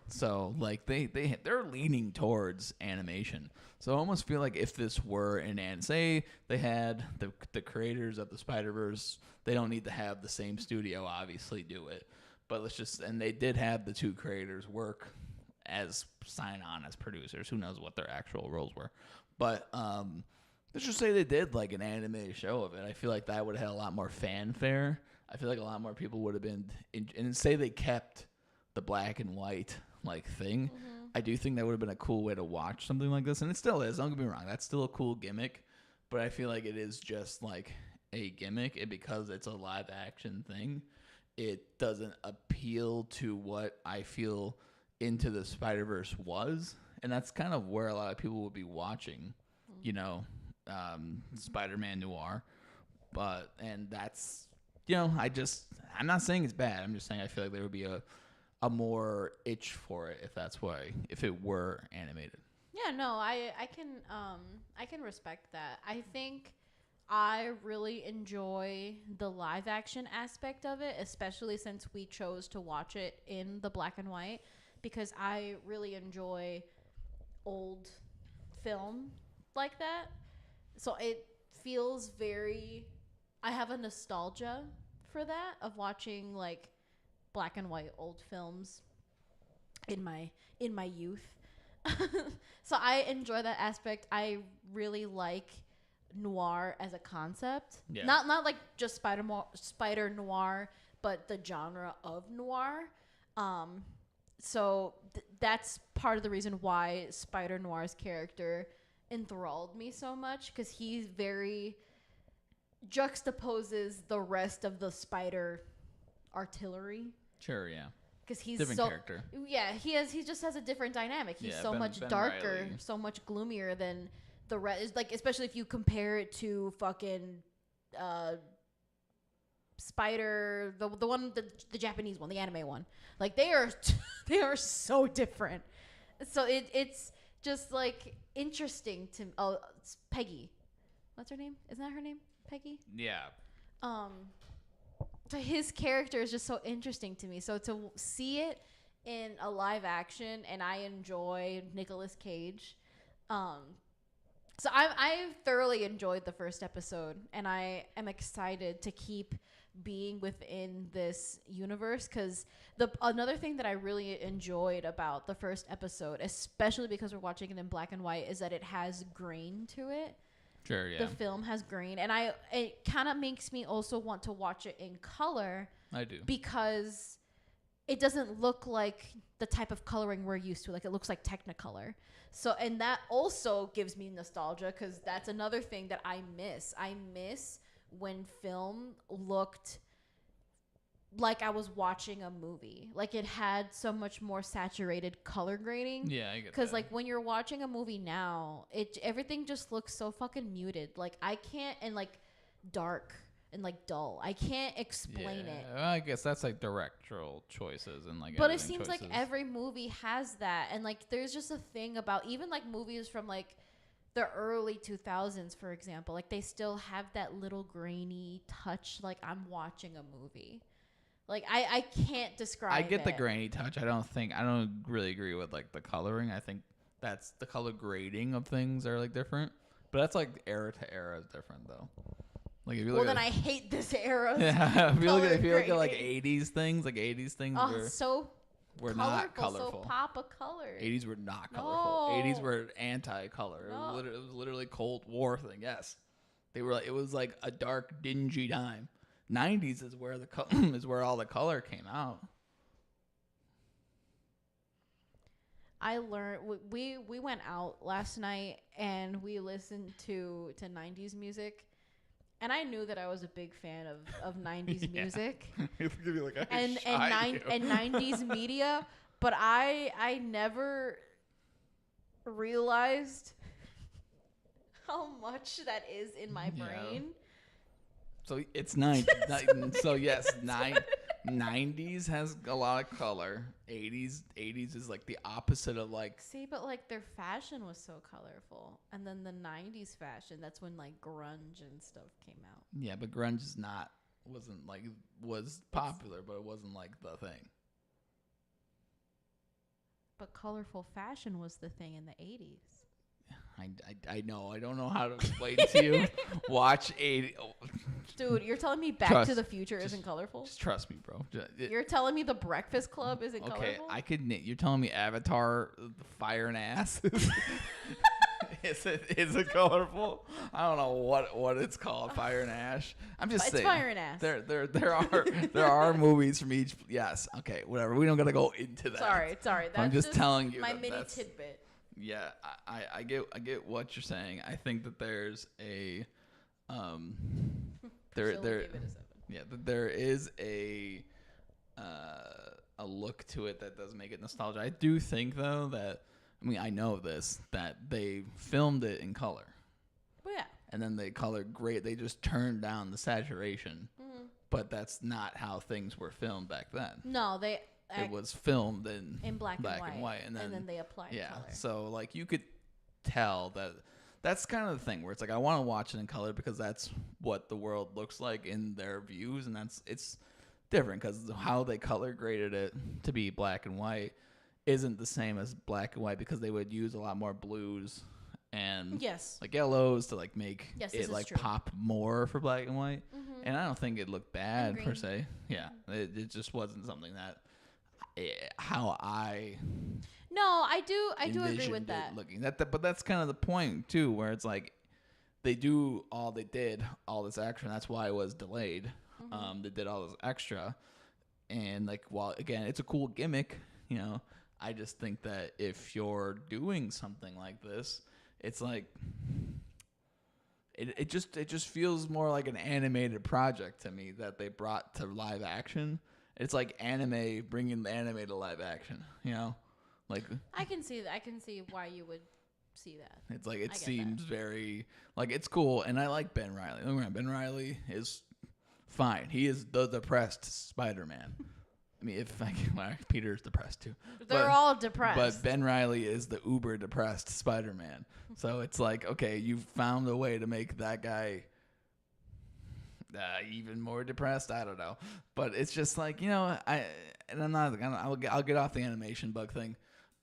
So like they're leaning towards animation. So I almost feel like if this were say they had the creators of the Spider-Verse, they don't need to have the same studio obviously do it. But and they did have the 2 creators work as sign on as producers. Who knows what their actual roles were. But let's just say they did like an animated show of it. I feel like that would have had a lot more fanfare. I feel like a lot more people would have been and say they kept the black and white like thing. Mm-hmm. I do think that would have been a cool way to watch something like this, and it still is. Don't get me wrong, that's still a cool gimmick, but I feel like it is just like a gimmick, and because it's a live action thing, it doesn't appeal to what I feel Into the Spider-Verse was, and that's kind of where a lot of people would be watching, you know, Spider-Man Noir, and that's I'm not saying it's bad. I'm just saying I feel like there would be a more itch for it if it were animated. Yeah, no, I can respect that. I think I really enjoy the live action aspect of it, especially since we chose to watch it in the black and white, because I really enjoy old film like that. So it feels very, I have a nostalgia for that of watching like black and white old films in my youth. So I enjoy that aspect. I really like noir as a concept. Yeah. Not like just spider noir, but the genre of noir. So that's part of the reason why Spider Noir's character enthralled me so much, because he's very juxtaposes the rest of the spider artillery. Sure, yeah. Because he's different character. Yeah, he just has a different dynamic. He's so much darker, Riley. So much gloomier than the rest. Like, especially if you compare it to fucking Spider, the one, the Japanese one, the anime one. Like, they are so different. So it's just like interesting to. Oh, it's Peggy. What's her name? Isn't that her name? Peggy? Yeah. So his character is just so interesting to me. So to see it in a live action, and I enjoy Nicolas Cage. So I've thoroughly enjoyed the first episode, and I am excited to keep being within this universe, because another thing that I really enjoyed about the first episode, especially because we're watching it in black and white, is that it has grain to it. Sure, yeah. The film has grain, and it kind of makes me also want to watch it in color. I do. Because it doesn't look like the type of coloring we're used to. Like, it looks like Technicolor. So, and that also gives me nostalgia, because that's another thing that I miss. I miss when film looked like I was watching a movie. Like, it had so much more saturated color grading. Yeah, I get that. Because, like, when you're watching a movie now, everything just looks so fucking muted. Like, I can't, and, like, dark and, like, dull. I can't explain it. Well, I guess that's, like, directorial choices and, like, but it seems choices. like every movie has that. And, like, there's just a thing about even, like, movies from, like, the early 2000s, for example. Like, they still have that little grainy touch. Like, I'm watching a movie. Like, I can't describe it. I get the grainy touch. I don't really agree with, like, the coloring. I think that's the color grading of things are, like, different. But that's, like, era to era is different, though. Like, if you look then I hate this era. Yeah, if you look at like 80s things, were not colorful. So pop of color. 80s were not colorful. No. 80s were anti-color. No. It was literally Cold War thing. Yes, they were. It was like a dark, dingy time. 90s is where is where all the color came out. I learned we went out last night and we listened to 90s music, and I knew that I was a big fan of 90s music and 90s media, but I never realized how much that is in my brain. So it's 90. So yes, 90s has a lot of color. 80s is like the opposite of like. See, but like their fashion was so colorful, and then the 90s fashion, that's when like grunge and stuff came out. Yeah, but grunge was popular, but it wasn't like the thing. But colorful fashion was the thing in the 80s. I know. I don't know how to explain to you. Watch 80. Dude, you're telling me Back to the Future isn't colorful? Just trust me, bro. You're telling me The Breakfast Club isn't colorful? Okay, you're telling me Avatar, Fire and Ass is it colorful? I don't know what it's called, Fire and Ash. I'm just saying. It's Fire and Ass. There are movies from each. Yes. Okay. Whatever. We don't gotta go into that. Sorry. That's I'm just telling you my mini tidbit. Yeah, I get what you're saying. I think that there's a there is a look to it that does make it nostalgia. I do think though that I know this, that they filmed it in color. Well, yeah. And then they colored great. They just turned down the saturation but that's not how things were filmed back then. No, It was filmed in black and white, and then they applied color. So like you could tell that's kind of the thing where it's like I want to watch it in color because that's what the world looks like in their views, and it's different because how they color graded it to be black and white isn't the same as black and white because they would use a lot more blues and like yellows to like make it like pop more for black and white. And I don't think it looked bad per se. Yeah, it just wasn't something that how I do agree with that. Looking but that's kind of the point too, where it's like they did all this action. That's why it was delayed. They did all this extra, and like while again it's a cool gimmick, I just think that if you're doing something like this, it's like it just feels more like an animated project to me that they brought to live action. It's like anime bringing the anime to live action, like I can see that. I can see why you would see that. It's like it seems very like it's cool, and I like Ben Reilly. Ben Reilly is fine. He is the depressed Spider-Man. I mean, Peter's depressed too. They're all depressed. But Ben Reilly is the uber depressed Spider-Man. So it's like, okay, you found a way to make that guy even more depressed. I don't know, but it's just like I'll get off the animation bug thing,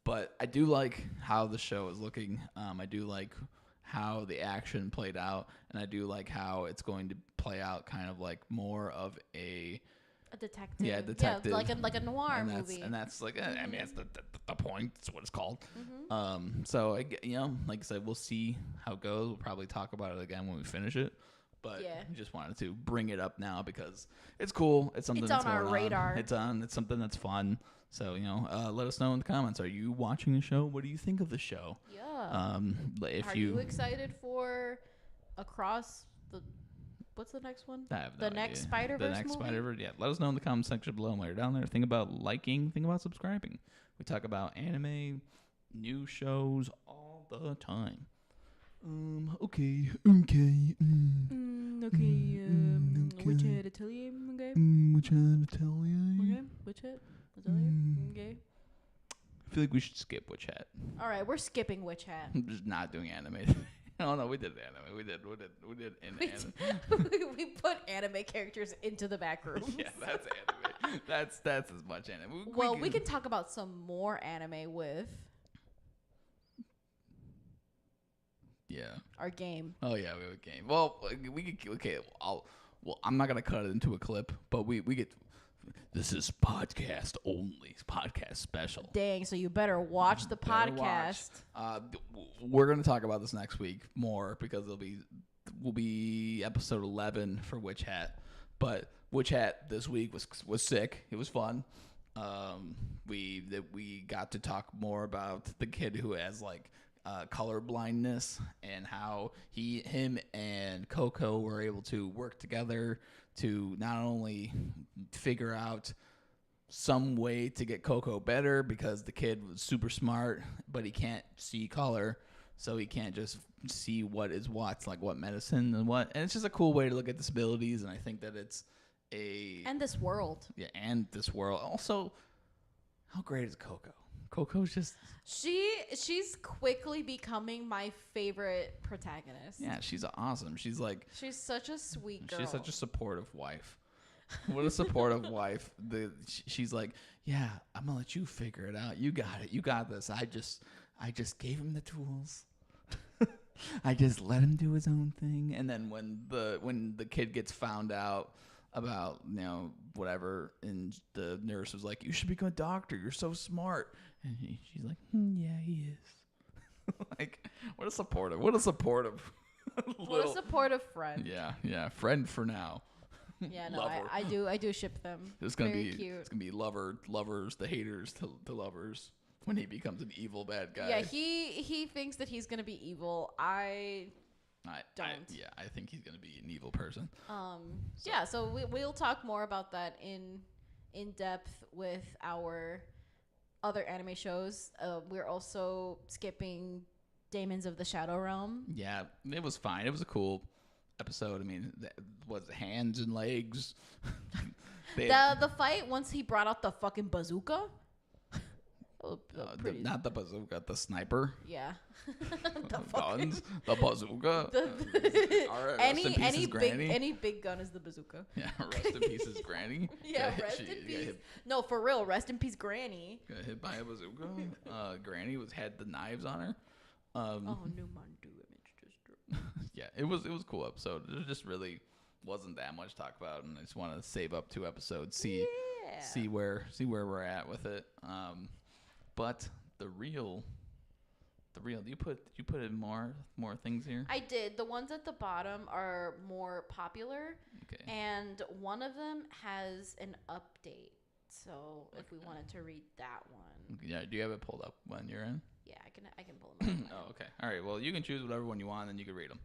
but I do like how the show is looking. I do like how the action played out, and I do like how it's going to play out kind of like more of a detective. Yeah, detective. Yeah, like a noir movie. And that's like, I mean, that's the point. That's what it's called. So, like I said, we'll see how it goes. We'll probably talk about it again when we finish it. But I just wanted to bring it up now because it's cool. It's something that's on our radar. It's something that's fun. So, let us know in the comments. Are you watching the show? What do you think of the show? Yeah. Are you excited for Across the... What's the next one? I have no idea. Next Spider-Verse movie? Spider-Verse, yeah. Let us know in the comment section below. While you're down there, think about liking, think about subscribing. We talk about anime, new shows all the time. Okay. Witch Atelier, okay? Witch Atelier. Okay. Witch Atelier, okay. I feel like we should skip Witch Hat. All right, we're skipping Witch Hat. I'm just not doing anime. Oh no, we did anime. We did anime. We put anime characters into the back rooms. Yeah, that's anime. that's as much anime. We can talk about some more anime with our game. Oh yeah, we have a game. Well, we could. Okay, I'm not gonna cut it into a clip, but we get. This is podcast only, podcast special. Dang, so you better watch the podcast. We're going to talk about this next week more because will be episode 11 for Witch Hat. But Witch Hat this week was sick. It was fun. We got to talk more about the kid who has like color blindness and how him and Coco were able to work together to not only figure out some way to get Coco better because the kid was super smart, but he can't see color, so he can't just see what is what's like what medicine and what. And it's just a cool way to look at disabilities, and I think that it's and this world. Yeah, and this world. Also, how great is Coco? Coco's just she's quickly becoming my favorite protagonist. Yeah, she's awesome. She's such a sweet girl. She's such a supportive wife. What a supportive wife. She's like, yeah, I'm gonna let you figure it out. You got it. You got this. I just gave him the tools. I just let him do his own thing. And then when the kid gets found out about whatever, and the nurse was like, you should become a doctor. You're so smart. And she's like, yeah, he is. Like, what a supportive what a supportive friend. Yeah, friend for now. Yeah, no, I do ship them. It's gonna be cute. It's gonna be lovers, the haters to lovers when he becomes an evil bad guy. Yeah, he thinks that he's gonna be evil. I don't. I think he's gonna be an evil person. So we'll talk more about that in depth with our other anime shows. We're also skipping Demons of the Shadow Realm. Yeah, it was fine. It was a cool episode. I mean, was hands and legs. The fight once he brought out the fucking bazooka. Not the bazooka, the sniper. Yeah. The guns, the bazooka. All right, any big gun is the bazooka. Yeah, rest in peace is Granny. Yeah, rest in peace. No, for real, rest in peace, Granny. Got hit by a bazooka. Granny had the knives on her. Oh, new Mandu image just Yeah, it was a cool episode. There just really wasn't that much to talk about, and I just want to save up 2 episodes, see where we're at with it. But the real. You put in more things here? I did. The ones at the bottom are more popular. Okay. And one of them has an update. So if we wanted to read that one. Yeah. Do you have it pulled up when you're in? Yeah, I can pull them up. Oh, okay. All right. Well, you can choose whatever one you want, and then you can read them.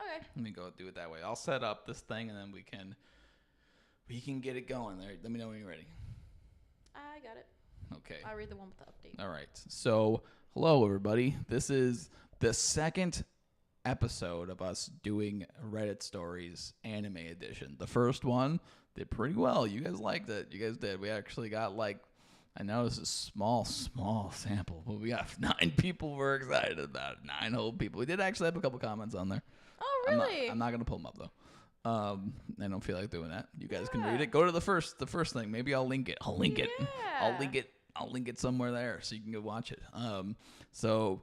Okay. Let me go do it that way. I'll set up this thing, and then we can get it going. There. Let me know when you're ready. I got it. Okay. I'll read the one with the update. All right. So, hello, everybody. This is the second episode of us doing Reddit Stories Anime Edition. The first one did pretty well. You guys liked it. You guys did. We actually got I know this is small sample, but we got 9 people we're excited about. 9 whole people. We did actually have a couple comments on there. Oh, really? I'm not going to pull them up, though. I don't feel like doing that. You guys can read it. Go to the first thing. Maybe I'll link it. I'll link it somewhere there so you can go watch it. So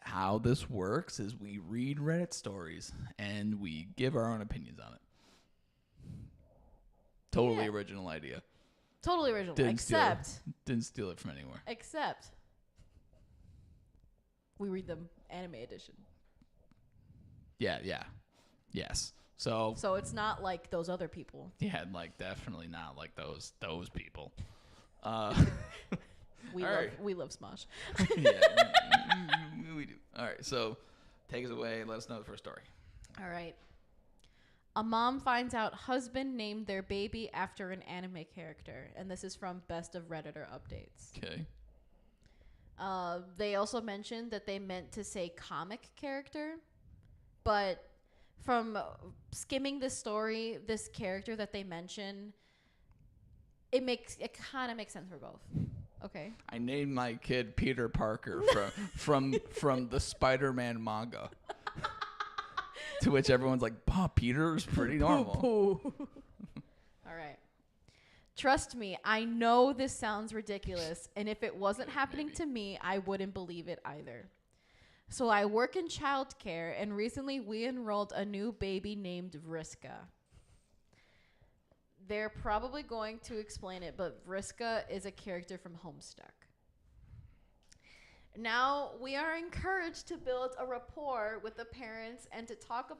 how this works is we read Reddit stories and we give our own opinions on it. Totally original idea. Totally original. Didn't steal it from anywhere. Except we read them anime edition. Yeah. Yes. So it's not like those other people. Yeah, definitely not like those people. We love Smosh. Yeah, we do. All right, so take us away. Let us know the first story. All right. A mom finds out husband named their baby after an anime character, and this is from Best of Redditor Updates. Okay. They also mentioned that they meant to say comic character, but from skimming this story, this character that they mention, it kind of makes sense for both. Okay. I named my kid Peter Parker from the Spider-Man manga. To which everyone's like, Peter's pretty normal. All right. Trust me, I know this sounds ridiculous, and if it wasn't happening to me, I wouldn't believe it either. So I work in childcare, and recently we enrolled a new baby named Vriska. They're probably going to explain it, but Vriska is a character from Homestuck. Now, we are encouraged to build a rapport with the parents and to talk to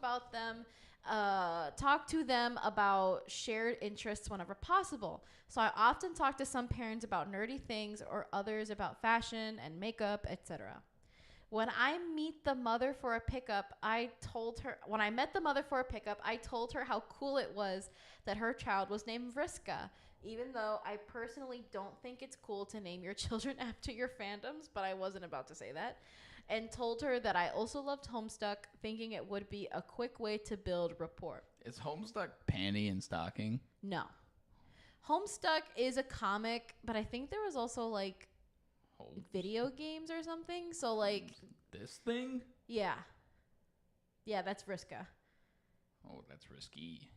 them about shared interests whenever possible. So I often talk to some parents about nerdy things or others about fashion and makeup, etc. When I met the mother for a pickup, I told her how cool it was that her child was named Vriska, even though I personally don't think it's cool to name your children after your fandoms, but I wasn't about to say that, and told her that I also loved Homestuck, thinking it would be a quick way to build rapport. Is Homestuck panty and stocking? No. Homestuck is a comic, but I think there was also video games or something. So this thing? Yeah. Yeah, that's Vriska. Oh, that's risky.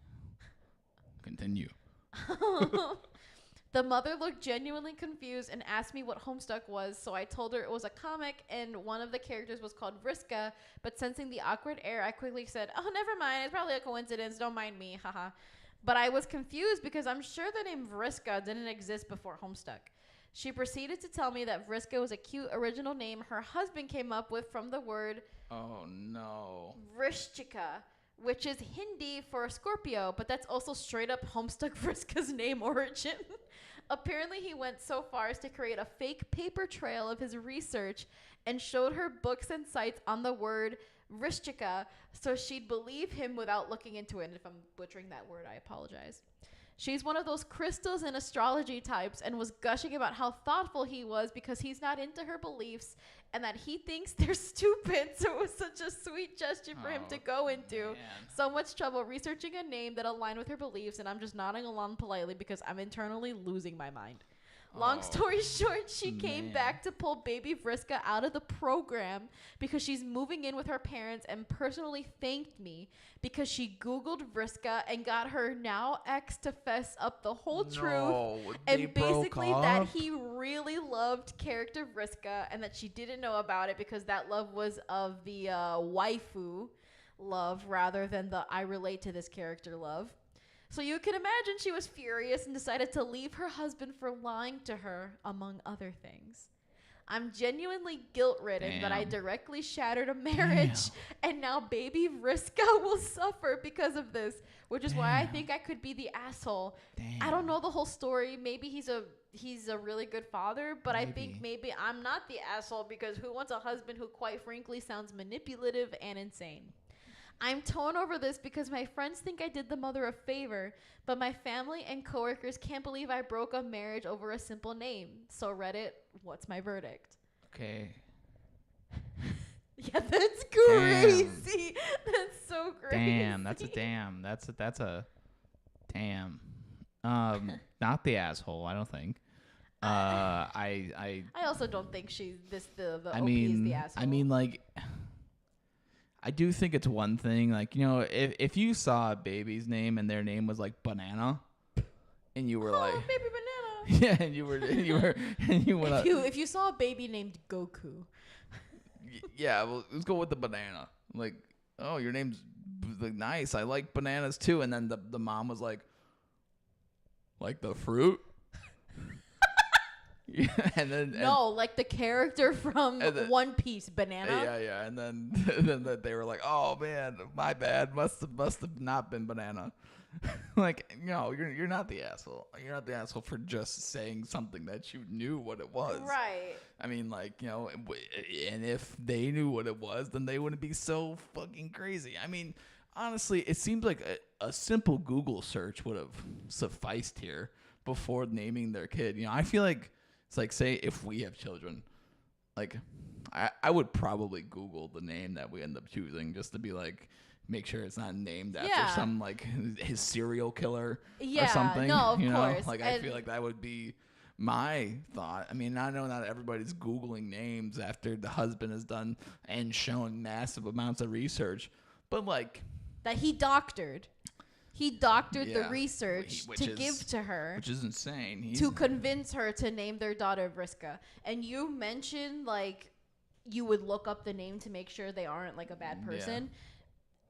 Continue. The mother looked genuinely confused and asked me what Homestuck was, so I told her it was a comic and one of the characters was called Vriska, but sensing the awkward air, I quickly said, "Oh, never mind, it's probably a coincidence, don't mind me, haha." But I was confused because I'm sure the name Vriska didn't exist before Homestuck. She proceeded to tell me that Vriska was a cute original name her husband came up with from the word Vrishchika, which is Hindi for Scorpio, but that's also straight up Homestuck Vriska's name origin. Apparently, he went so far as to create a fake paper trail of his research and showed her books and sites on the word Vrishchika so she'd believe him without looking into it. And if I'm butchering that word, I apologize. She's one of those crystals and astrology types and was gushing about how thoughtful he was because he's not into her beliefs and that he thinks they're stupid. So it was such a sweet gesture for him to go into. Man. So much trouble researching a name that aligned with her beliefs, and I'm just nodding along politely because I'm internally losing my mind. Long story short, she came back to pull baby Vriska out of the program because she's moving in with her parents and personally thanked me because she Googled Vriska and got her now ex to fess up the whole truth. And basically that he really loved character Vriska and that she didn't know about it because that love was of the waifu love rather than the I relate to this character love. So you can imagine she was furious and decided to leave her husband for lying to her, among other things. I'm genuinely guilt-ridden that I directly shattered a marriage, and now baby Vriska will suffer because of this, which is why I think I could be the asshole. I don't know the whole story. Maybe he's a really good father, but I think maybe I'm not the asshole because who wants a husband who quite frankly sounds manipulative and insane? I'm torn over this because my friends think I did the mother a favor, but my family and coworkers can't believe I broke a marriage over a simple name. So Reddit, what's my verdict? Okay. Yeah, that's crazy. That's so crazy. Damn, that's a damn. That's a damn. Not the asshole, I don't think. I also don't think she's the I OP mean, is the asshole. I mean, like, I do think it's one thing, like, you know, if you saw a baby's name and their name was like Banana, and you were like, baby banana. yeah, and you went if you saw a baby named Goku. Yeah, well, let's go with the banana. Like, oh, your name's like nice. I like bananas too. And then the mom was like the fruit. Yeah, and then like the character from One Piece, Banana. Yeah, and then they were like, "Oh man, my bad. Must have not been banana." Like, no, you're not the asshole. You're not the asshole for just saying something that you knew what it was. Right. I mean, like, you know, and if they knew what it was, then they wouldn't be so fucking crazy. I mean, honestly, it seems like a simple Google search would have sufficed here before naming their kid. You know, I feel like it's like, say, if we have children, like, I would probably Google the name that we end up choosing just to be like, make sure it's not named after some, like, his serial killer or something. No, of you know? course. Like, I feel like that would be my thought. I mean, I know not everybody's Googling names after the husband has done and shown massive amounts of research, but, like, that he doctored. He doctored the research to give to her. Which is insane. To convince her to name their daughter Vriska. And you mentioned, like, you would look up the name to make sure they aren't, like, a bad person. Yeah.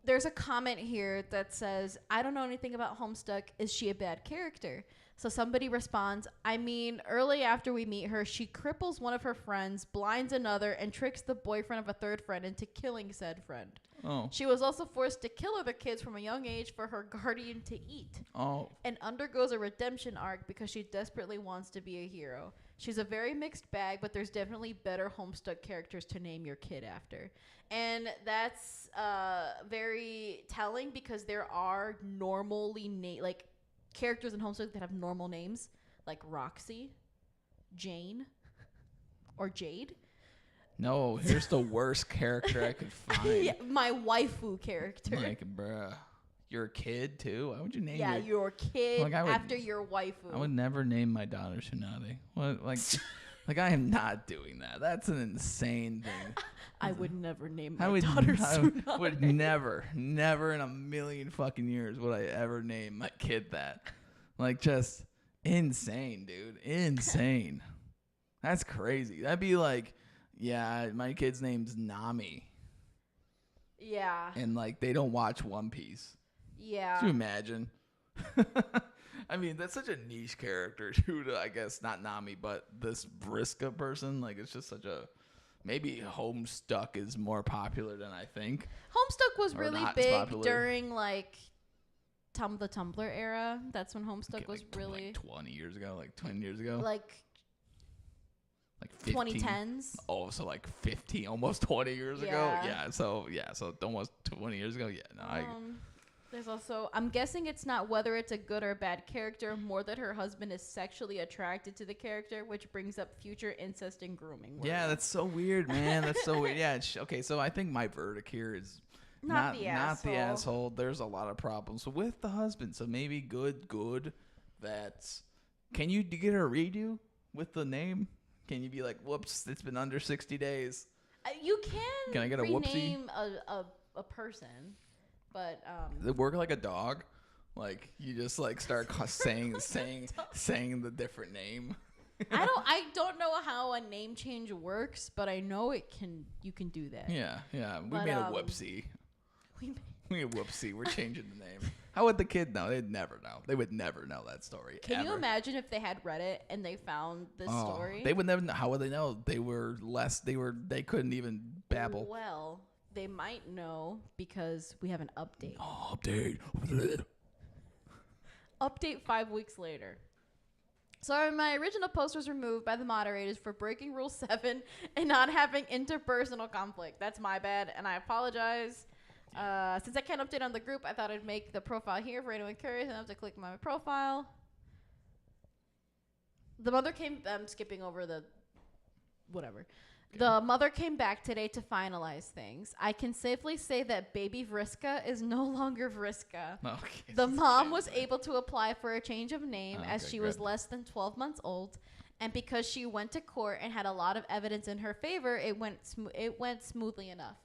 There's a comment here that says, I don't know anything about Homestuck. Is she a bad character? So somebody responds, I mean, early after we meet her, she cripples one of her friends, blinds another, and tricks the boyfriend of a third friend into killing said friend. Oh. She was also forced to kill other kids from a young age for her guardian to eat. Oh. And undergoes a redemption arc because she desperately wants to be a hero. She's a very mixed bag, but there's definitely better Homestuck characters to name your kid after. And that's very telling because there are normally like characters in Homestuck that have normal names, like Roxy, Jane, or Jade. No, here's the worst character I could find. Yeah, my waifu character. Like, bruh, your kid too? Why would you name your kid after your waifu? I would never name my daughter Tsunade. What, like, like I am not doing that. That's an insane thing. I would never name my daughter Tsunade. I would never in a million fucking years would I ever name my kid that. Like, just insane, dude. Insane. That's crazy. That'd be like, yeah, my kid's name's Nami. Yeah. And, like, they don't watch One Piece. Yeah. Can you imagine? I mean, that's such a niche character, too, to, I guess, not Nami, but this Vriska person. Like, it's just such a... Maybe Homestuck is more popular than I think. Homestuck was really big during, like, the Tumblr era. That's when Homestuck was really... Like 20 years ago? Like, 20 years ago? Like 15? 2010s. Oh, so like 15, almost 20 years ago? Yeah, so almost 20 years ago? Yeah, no, There's also, I'm guessing it's not whether it's a good or bad character, more that her husband is sexually attracted to the character, which brings up future incest and grooming. Yeah, that's so weird, man. That's so weird. Yeah, okay, so I think my verdict here is not the asshole. There's a lot of problems with the husband. So maybe good. That's, can you get a redo with the name? Can you be like, whoops, it's been under 60 days? You can I get a rename a person, but does it work like a dog? Like you just like start saying the different name. I don't know how a name change works, but I know you can do that. Yeah. We made a whoopsie. We made a whoopsie. We're changing the name. How would the kid know? They'd never know. They would never know that story. Can you imagine if they had Reddit and they found this story? They would never know. How would they know? They couldn't even babble. Well, they might know because we have an update. Oh, update. Update 5 weeks later. Sorry, my original post was removed by the moderators for breaking Rule 7 and not having interpersonal conflict. That's my bad, and I apologize. Since I can't update on the group, I thought I'd make the profile here for anyone curious. I have to click my profile. The mother came... I'm skipping over the... whatever. Okay. The mother came back today to finalize things. I can safely say that baby Vriska is no longer Vriska. Okay, the mom was able to apply for a change of name as she was less than 12 months old. And because she went to court and had a lot of evidence in her favor, it went smoothly enough.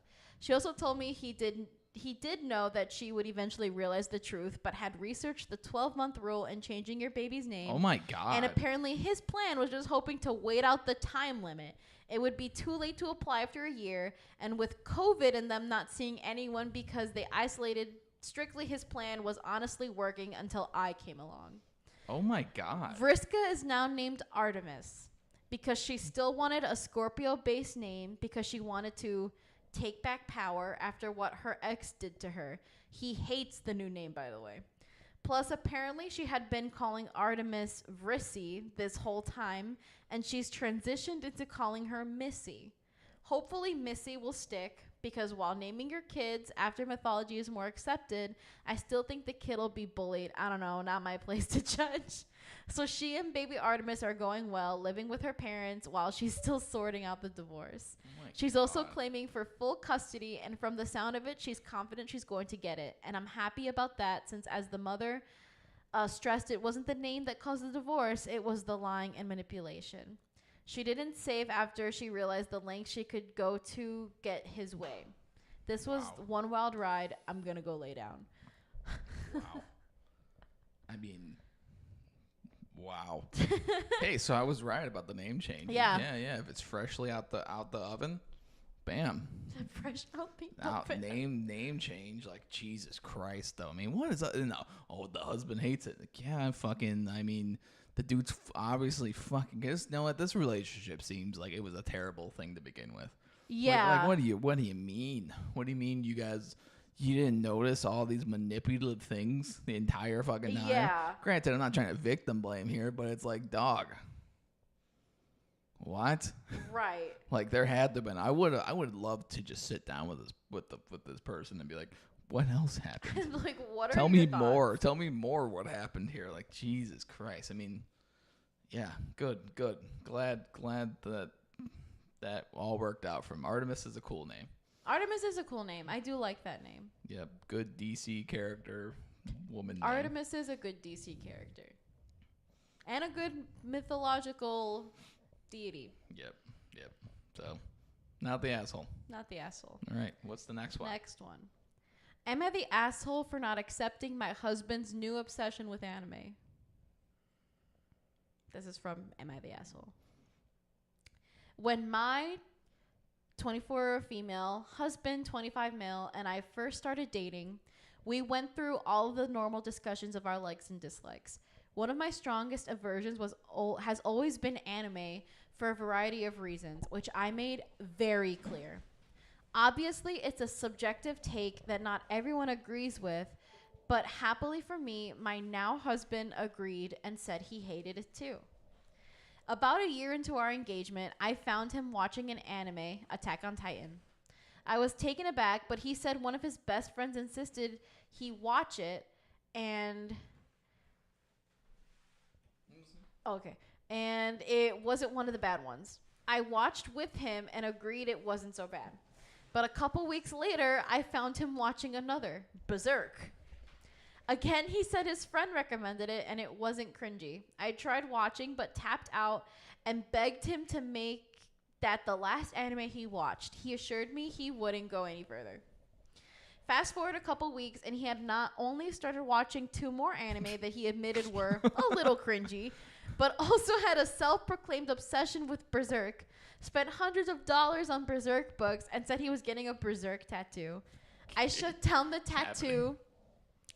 She also told me he did know that she would eventually realize the truth, but had researched the 12-month rule in changing your baby's name. Oh, my God. And apparently his plan was just hoping to wait out the time limit. It would be too late to apply after a year. And with COVID and them not seeing anyone because they isolated, strictly his plan was honestly working until I came along. Oh, my God. Vriska is now named Artemis because she still wanted a Scorpio-based name because she wanted to take back power after what her ex did to her. He hates the new name, by the way. Plus, apparently, she had been calling Artemis Vrissy this whole time, and she's transitioned into calling her Missy. Hopefully, Missy will stick, because while naming your kids after mythology is more accepted, I still think the kid will be bullied. I don't know, not my place to judge. So she and baby Artemis are going well, living with her parents while she's still sorting out the divorce. She's also claiming for full custody, and from the sound of it, she's confident she's going to get it. And I'm happy about that, since as the mother stressed, it wasn't the name that caused the divorce, it was the lying and manipulation. She didn't save after she realized the lengths she could go to get his way. This was one wild ride. I'm going to go lay down. Wow. I mean... Wow. Hey, so I was right about the name change. Yeah. Yeah. If it's freshly out the oven, bam. Fresh out the oven. Name change. Like, Jesus Christ, though. I mean, what is that? No. Oh, the husband hates it. Like, yeah, I mean, the dude's obviously fucking. Just know what? This relationship seems like it was a terrible thing to begin with. Yeah. Like, what do you mean? What do you mean you guys... You didn't notice all these manipulative things the entire fucking time? Yeah. Granted, I'm not trying to victim blame here, but it's like, dog. What? Right. Like there had to have been. I would love to just sit down with this person and be like, what else happened? Like, what are Tell your me thoughts? more. Tell me more what happened here. Like, Jesus Christ. I mean, yeah, good. Glad that all worked out for him. Artemis is a cool name. Artemis is a cool name. I do like that name. Yep, good DC character, woman name. Artemis is a good DC character. And a good mythological deity. Yep. So, not the asshole. Not the asshole. All right, what's the next one? Next one. Am I the asshole for not accepting my husband's new obsession with anime? This is from Am I the Asshole? When my 24 female, husband 25 male, and I first started dating, we went through all of the normal discussions of our likes and dislikes. One of my strongest aversions has always been anime for a variety of reasons, which I made very clear. Obviously, it's a subjective take that not everyone agrees with, but happily for me, my now husband agreed and said he hated it too. About a year into our engagement, I found him watching an anime, Attack on Titan. I was taken aback, but he said one of his best friends insisted he watch it, and okay, and it wasn't one of the bad ones. I watched with him and agreed it wasn't so bad. But a couple weeks later, I found him watching another, Berserk. Again, he said his friend recommended it and it wasn't cringy. I tried watching but tapped out and begged him to make that the last anime he watched. He assured me he wouldn't go any further. Fast forward a couple weeks and he had not only started watching 2 more anime that he admitted were a little cringy, but also had a self-proclaimed obsession with Berserk, spent hundreds of dollars on Berserk books, and said he was getting a Berserk tattoo. I shut down the tattoo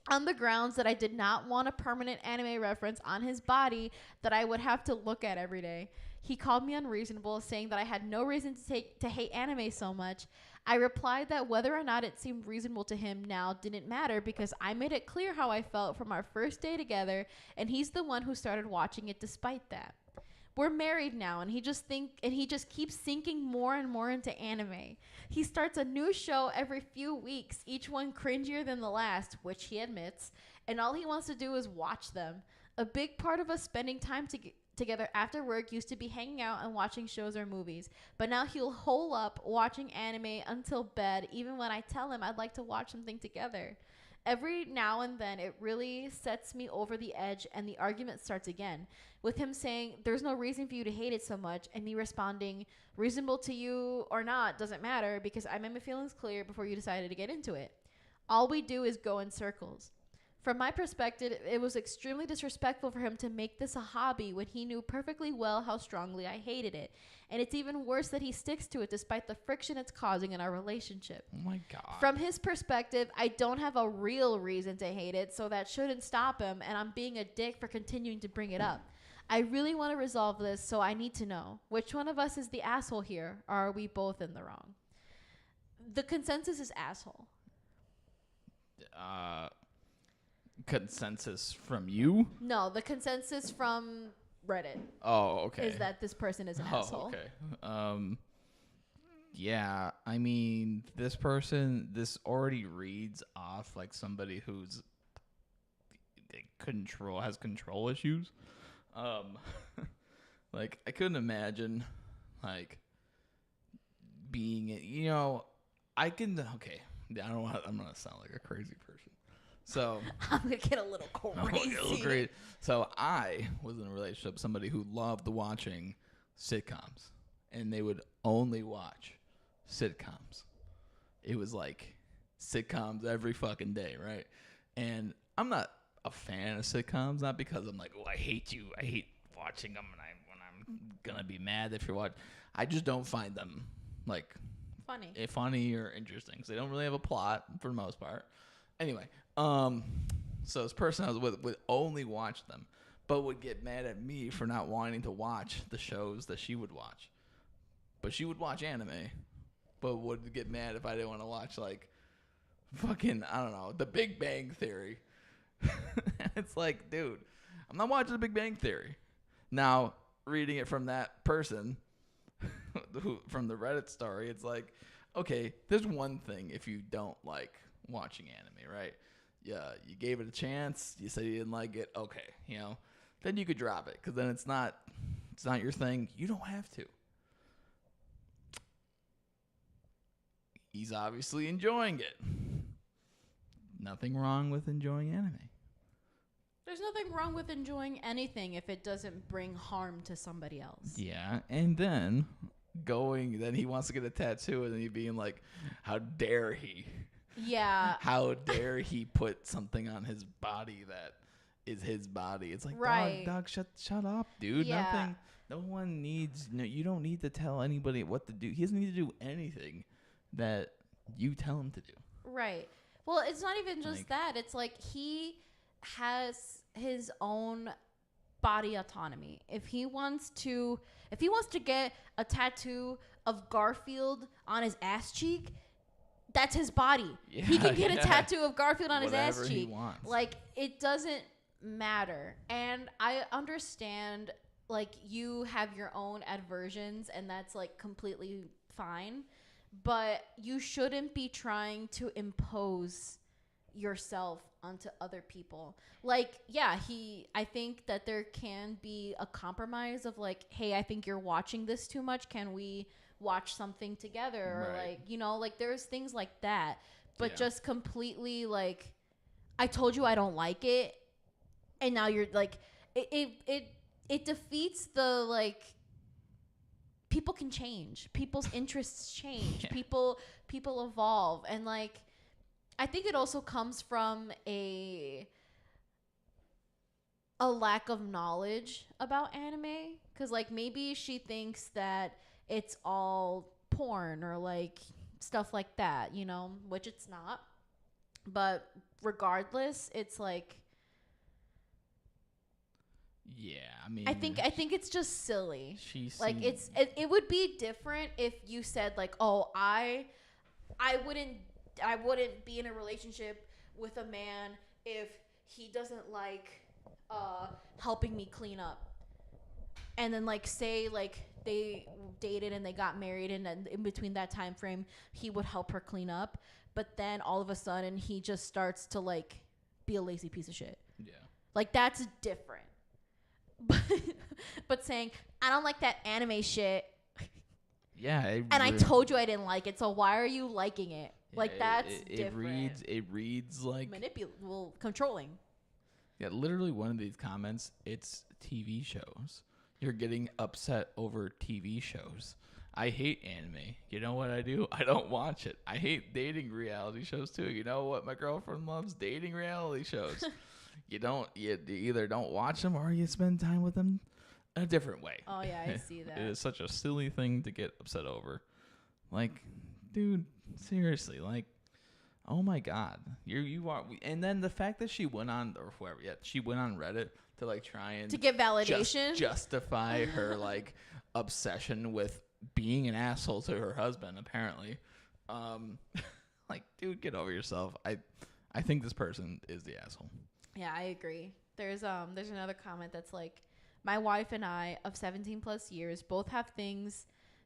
on the grounds that I did not want a permanent anime reference on his body that I would have to look at every day. He called me unreasonable, saying that I had no reason to hate anime so much. I replied that whether or not it seemed reasonable to him now didn't matter because I made it clear how I felt from our first day together, and he's the one who started watching it despite that. We're married now, and he just keeps sinking more and more into anime. He starts a new show every few weeks, each one cringier than the last, which he admits, and all he wants to do is watch them. A big part of us spending time together after work used to be hanging out and watching shows or movies, but now he'll hole up watching anime until bed, even when I tell him I'd like to watch something together. Every now and then, it really sets me over the edge, and the argument starts again, with him saying, there's no reason for you to hate it so much, and me responding, reasonable to you or not, doesn't matter, because I made my feelings clear before you decided to get into it. All we do is go in circles. From my perspective, it was extremely disrespectful for him to make this a hobby when he knew perfectly well how strongly I hated it. And it's even worse that he sticks to it despite the friction it's causing in our relationship. Oh my God. From his perspective, I don't have a real reason to hate it, so that shouldn't stop him, and I'm being a dick for continuing to bring it up. I really want to resolve this, so I need to know, which one of us is the asshole here, or are we both in the wrong? The consensus is asshole. Consensus from you? No, the consensus from Reddit. Oh, okay. Is that this person is an asshole. Okay. Yeah, I mean, this already reads off like somebody who's has control issues. Like I couldn't imagine like being, I'm gonna sound like a crazy person. So I'm gonna get a little crazy. So I was in a relationship with somebody who loved watching sitcoms, and they would only watch sitcoms. It was like sitcoms every fucking day, right? And I'm not a fan of sitcoms, not because I'm like, oh, I hate you. I hate watching them, and when I'm gonna be mad if you're watching. I just don't find them like funny or interesting because they don't really have a plot for the most part. Anyway, so this person I was with would only watch them, but would get mad at me for not wanting to watch the shows that she would watch. But she would watch anime, but would get mad if I didn't want to watch like fucking, I don't know, The Big Bang Theory. It's like, dude, I'm not watching The Big Bang Theory. Now, reading it from that person, from the Reddit story, it's like, okay, there's one thing if you don't like watching anime, right? Yeah, you gave it a chance. You said you didn't like it. Okay, then you could drop it because then it's not your thing. You don't have to. He's obviously enjoying it. Nothing wrong with enjoying anime. There's nothing wrong with enjoying anything if it doesn't bring harm to somebody else. Yeah, and then he wants to get a tattoo, and then you being like, how dare he? Yeah. How dare he put something on his body that is his body? It's like, right. dog, shut up, dude. Yeah. You don't need to tell anybody what to do. He doesn't need to do anything that you tell him to do. Right. Well, it's not even just that. It's like he has his own body autonomy. If he wants to get a tattoo of Garfield on his ass cheek, that's his body. Yeah, he can get a tattoo of Garfield on whatever his ass cheek. He wants. Like, it doesn't matter. And I understand, like, you have your own aversions, and that's like completely fine. but you shouldn't be trying to impose yourself onto other people. Like, yeah, I think that there can be a compromise of like, hey, I think you're watching this too much. Can we watch something together? Or Right. like, you know, like there's things like that. But Yeah. just completely like, I told you I don't like it, and now you're like, it defeats the like, people can change, people's interests change, Yeah. people evolve, and like, I think it also comes from a lack of knowledge about anime, because like maybe she thinks that it's all porn or like stuff like that, you know, which it's not. But regardless, it's like, Yeah, I mean, I think it's just silly. she Like seemed- it would be different if you said like, oh, I wouldn't be in a relationship with a man if he doesn't like helping me clean up. And then like say like they dated and they got married, and then in between that time frame he would help her clean up, but then all of a sudden he just starts to like be a lazy piece of shit. Yeah. Like that's different. But saying I don't like that anime shit, Yeah. and I told you I didn't like it, so why are you liking it? Yeah, Like that's it different. reads like Controlling. yeah, literally one of these comments, it's TV shows. You're getting upset over TV shows. I hate anime. You know what I do? I don't watch it. I hate dating reality shows too. You know what my girlfriend loves? Dating reality shows. You either don't watch them or you spend time with them a different way. Oh yeah, I see that. It is such a silly thing to get upset over. Like, dude, seriously, like, oh my God, you are, and then the fact that she went on, or whoever, she went on Reddit to like try and To get validation? justify her like obsession with being an asshole to her husband. Apparently, like, dude, get over yourself. I think this person is the asshole. Yeah, I agree. There's another comment that's like, my wife and I of 17 plus years both have things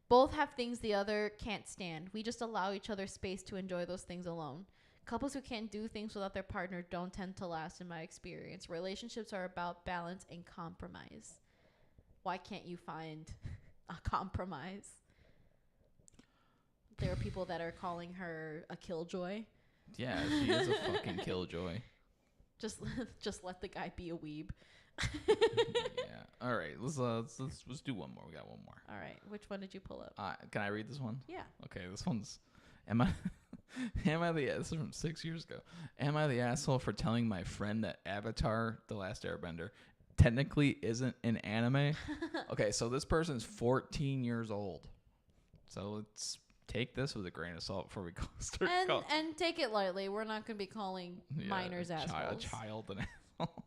the other can't stand. We just allow each other space to enjoy those things alone. Couples who can't do things without their partner don't tend to last in my experience. Relationships are about balance and compromise. Why can't you find a compromise? There are people that are calling her a killjoy. Yeah, she is a fucking killjoy. Just let the guy be a weeb. Yeah. All right. Let's do one more. We got one more. All right. Which one did you pull up? Can I read this one? Yeah. Okay. This one's. Am I this is from 6 years ago. Am I the asshole for telling my friend that Avatar: The Last Airbender technically isn't an anime? Okay. So this person's 14 years old. So let's take this with a grain of salt before we start. And take it lightly. We're not going to be calling minors assholes. Child and asshole.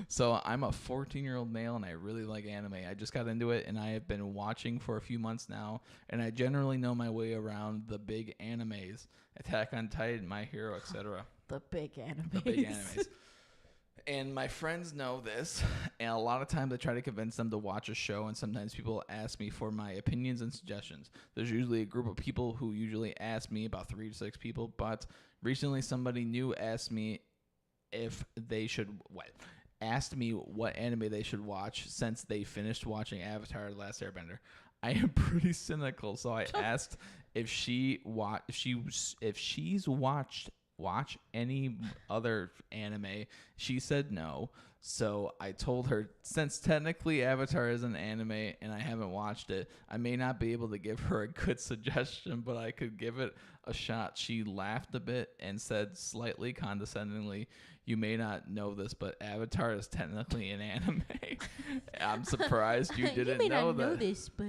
So I'm a 14-year-old male and I really like anime. I just got into it and I have been watching for a few months now, and I generally know my way around the big animes: Attack on Titan, My Hero, etc. The big animes. The big animes. And my friends know this, and a lot of times I try to convince them to watch a show, and sometimes people ask me for my opinions and suggestions. There's usually a group of people who usually ask me, about 3 to 6 people, but recently somebody new asked me if they should asked me what anime they should watch since they finished watching Avatar: The Last Airbender. I am pretty cynical, so I asked if she's watch any other anime. She said no. So I told her, since technically Avatar is an anime and I haven't watched it, I may not be able to give her a good suggestion, but I could give it a shot. She laughed a bit and said slightly condescendingly, "You may not know this, but Avatar is technically an anime." I'm surprised you didn't you may know not that. know this, but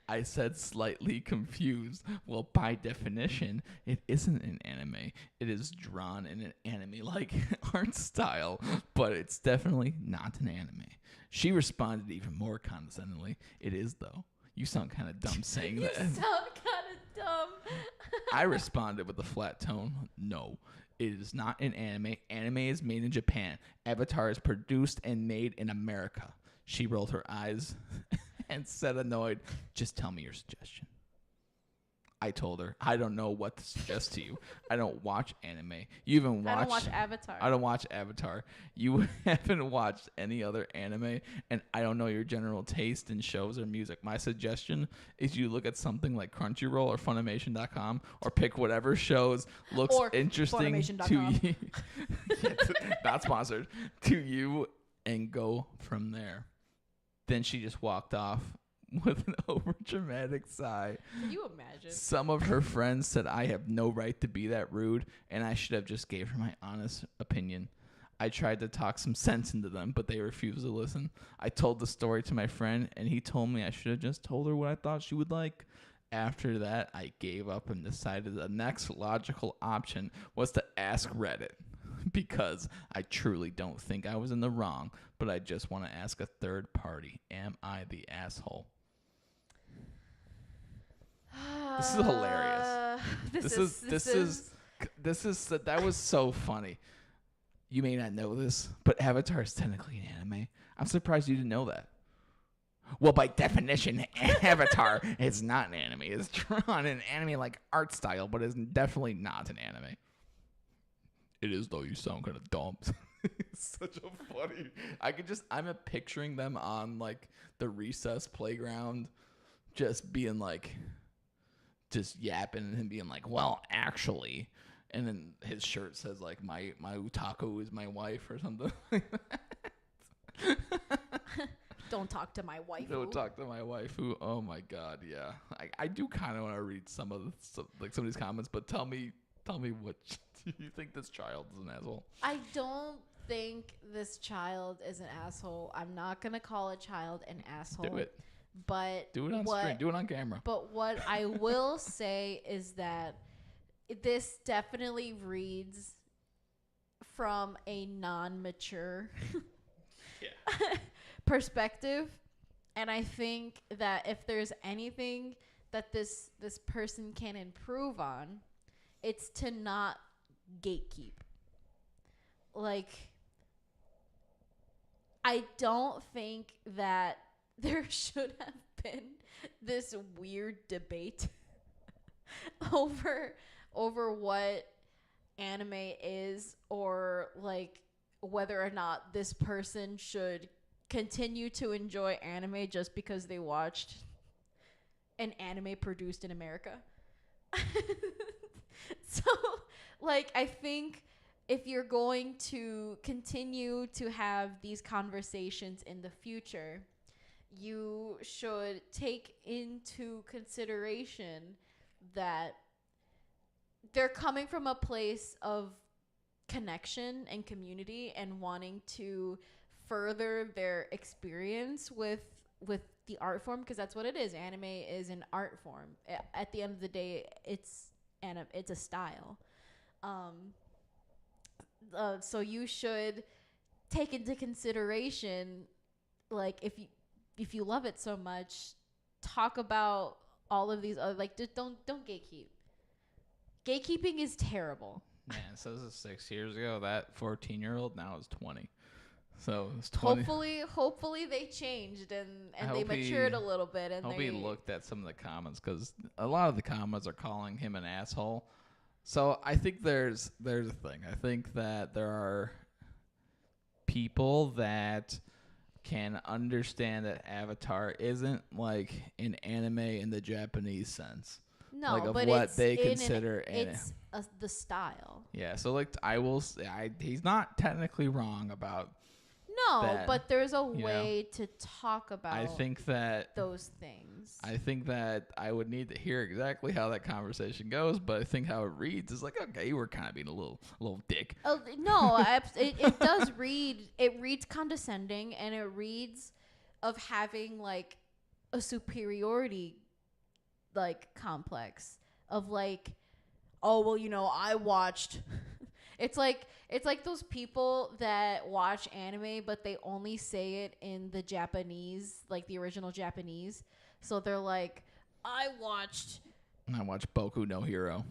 I said, slightly confused. Well, by definition, it isn't an anime. It is drawn in an anime-like art style, but it's definitely not an anime. She responded even more condescendingly. It is, though. You sound kind of dumb saying that. You sound kind of dumb. I responded with a flat tone. No, it is not an anime. Anime is made in Japan. Avatar is produced and made in America. She rolled her eyes and said, annoyed, "Just tell me your suggestion." I told her, I don't know what to suggest to you. I don't watch anime. You even watch... I don't watch Avatar. I don't watch Avatar. You haven't watched any other anime, and I don't know your general taste in shows or music. My suggestion is you look at something like Crunchyroll or Funimation.com, or pick whatever shows looks Or interesting to Funimation.com. you. Not sponsored. To you, and go from there. Then she just walked off with an overdramatic sigh. Can you imagine? Some of her friends said I have no right to be that rude, and I should have just gave her my honest opinion. I tried to talk some sense into them, but they refused to listen. I told the story to my friend, and he told me I should have just told her what I thought she would like. After that, I gave up and decided the next logical option was to ask Reddit. Because I truly don't think I was in the wrong, but I just want to ask a third party. Am I the asshole? This is hilarious. That was so funny. You may not know this, but Avatar is technically an anime. I'm surprised you didn't know that. Well, by definition, Avatar is not an anime. It's drawn in an anime-like art style, but it's definitely not an anime. It is, though. You sound kind of dumb. It's such a funny... I'm picturing them on, like, the recess playground, just being, like... just yapping and him being like, well, actually, and then his shirt says like my Otaku is my wife or something like that. Don't talk to my wife. Don't talk to my wife. Who? Oh my God, yeah. I do kind of want to read some of these comments, but tell me what do you think this child is an asshole? I don't think this child is an asshole. I'm not gonna call a child an asshole. Do it. But do it on screen. Do it on camera. But what I will say is that this definitely reads from a non-mature perspective, and I think that if there's anything that this person can improve on, it's to not gatekeep. Like, I don't think that there should have been this weird debate over what anime is, or like whether or not this person should continue to enjoy anime just because they watched an anime produced in America. So, like, I think if you're going to continue to have these conversations in the future, you should take into consideration that they're coming from a place of connection and community and wanting to further their experience with the art form, because that's what it is. Anime is an art form. At the end of the day, it's a style. So you should take into consideration, like, if you love it so much, talk about all of these other, like, just don't gatekeep. Gatekeeping is terrible. Man, so this is 6 years ago. That 14-year-old now is 20. So it's 20. Hopefully they changed and they matured a little bit. And hope he looked at some of the comments, because a lot of the comments are calling him an asshole. So I think there's a thing. I think that there are people that can understand that Avatar isn't like an anime in the Japanese sense. No, like of but what it's they consider it's the style. Yeah, so like I will say, he's not technically wrong about that, but there's a way to talk about I think that those things. I think that I would need to hear exactly how that conversation goes, but I think how it reads is like, okay, you were kind of being a little dick. Oh no, it does read. It reads condescending, and it reads of having like a superiority like complex of like, oh well, I watched. It's like those people that watch anime, but they only say it in the Japanese, like the original Japanese. So they're like, I watched Boku no Hero.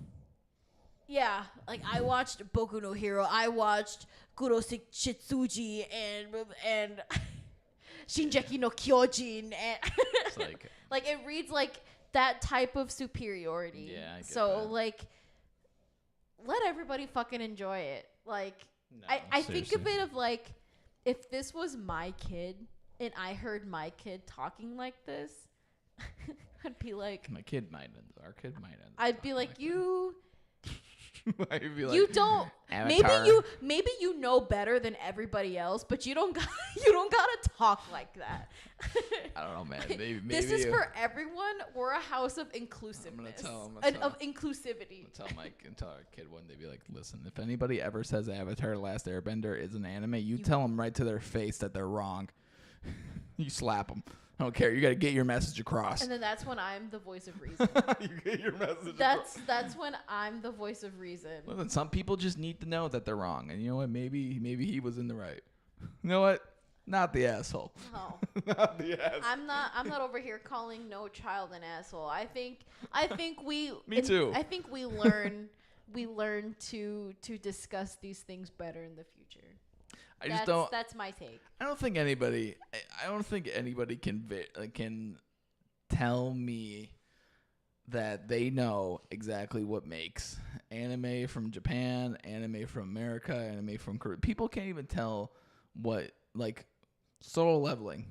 Yeah, like I watched Boku no Hero. I watched Kurose Shitsuji and Shinjeki no Kyojin, and It's like like it reads like that type of superiority. Yeah, I get so that. like, let everybody fucking enjoy it. Like, No, I think of seriously. it of like, if this was my kid and I heard my kid talking like this, I'd be like, My kid might end. Our kid might end. I'd be like, you. I'd be You don't. Avatar. Maybe you know better than everybody else, but you don't gotta talk like that. I don't know, man. Maybe This is for everyone. We're a house of inclusiveness. Of inclusivity. Tell our kid one day, be like, listen, if anybody ever says Avatar: The Last Airbender is an anime, you tell them right to their face that they're wrong. You slap them. I don't care. You got to get your message across. And then that's when I'm the voice of reason. You get your message across. That's when I'm the voice of reason. Listen, some people just need to know that they're wrong, and you know what? Maybe he was in the right. You know what? Not the asshole. No. Not the asshole. I'm not over here calling no child an asshole. I think we. Me too. I think we learn to discuss these things better in the future. That's my take. I don't think anybody can tell me that they know exactly what makes anime from Japan, anime from America, anime from Korea. People can't even tell what, like, Solo Leveling.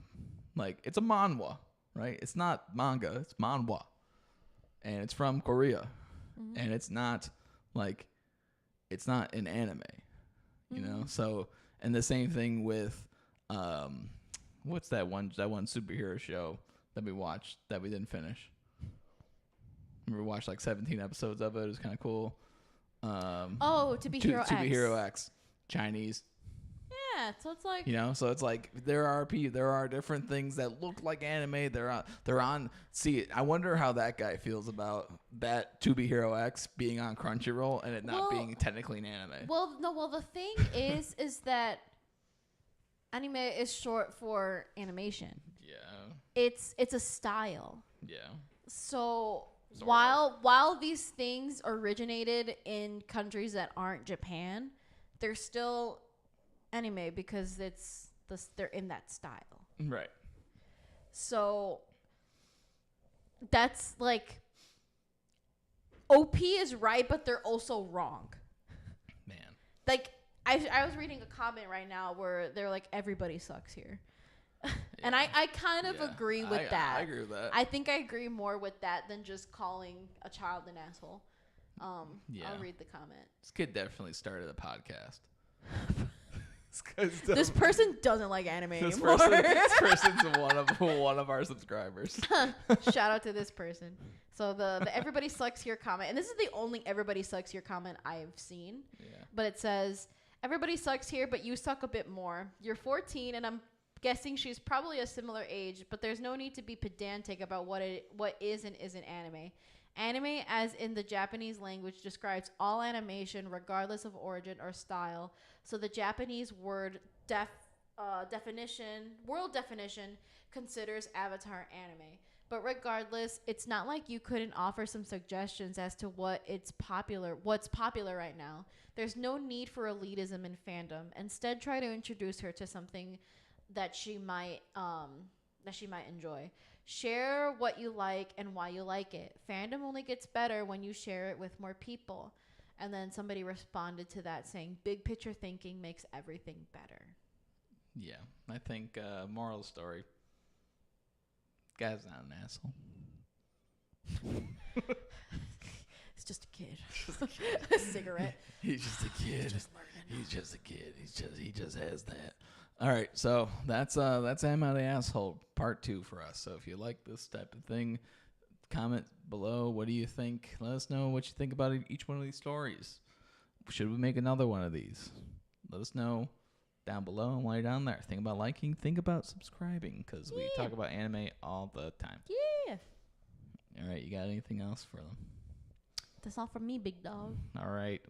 Like, it's a manhwa, right? It's not manga, it's manhwa. And it's from Korea. Mm-hmm. And it's not an anime. You know? So, and the same thing with what's that one superhero show that we watched that we didn't finish? We watched like 17 episodes of it. It was kind of cool. To Be Hero X. To Be Hero X. Chinese. Yeah, so it's like, you know, so it's like there are different things that look like anime. They're on. See, I wonder how that guy feels about that To Be Hero X being on Crunchyroll and it not being technically an anime. Well, the thing is that anime is short for animation. Yeah. It's a style. Yeah. So while these things originated in countries that aren't Japan, they're still anime because they're in that style. Right. So that's like, OP is right, but they're also wrong. Man. Like, I was reading a comment right now where they're like, everybody sucks here. Yeah. And I kind of agree with that. I agree with that. I think I agree more with that than just calling a child an asshole. I'll read the comment. This kid definitely started a podcast. This person doesn't like anime anymore. This person's one of our subscribers. Shout out to this person. So the Everybody Sucks Here comment, and this is the only Everybody Sucks Here comment I've seen. Yeah. But it says, everybody sucks here, but you suck a bit more. You're 14, and I'm guessing she's probably a similar age, but there's no need to be pedantic about what is and isn't anime. Anime, as in the Japanese language, describes all animation regardless of origin or style. So the Japanese world definition considers Avatar anime. But regardless, it's not like you couldn't offer some suggestions as to what's popular right now. There's no need for elitism in fandom. Instead, try to introduce her to something that she might enjoy. Share what you like and why you like it. Fandom only gets better when you share it with more people. And then somebody responded to that saying, big picture thinking makes everything better. Yeah, I think moral of the story, guy's not an asshole. It's just a kid. A cigarette. He's just a kid. He's just a kid. He just has that. All right, so that's Am I the Asshole part 2 for us. So if you like this type of thing, comment below. What do you think? Let us know what you think about each one of these stories. Should we make another one of these? Let us know down below. And while you're down there, think about liking, think about subscribing, because we talk about anime all the time. Yeah. All right, you got anything else for them? That's all from me, big dog. All right.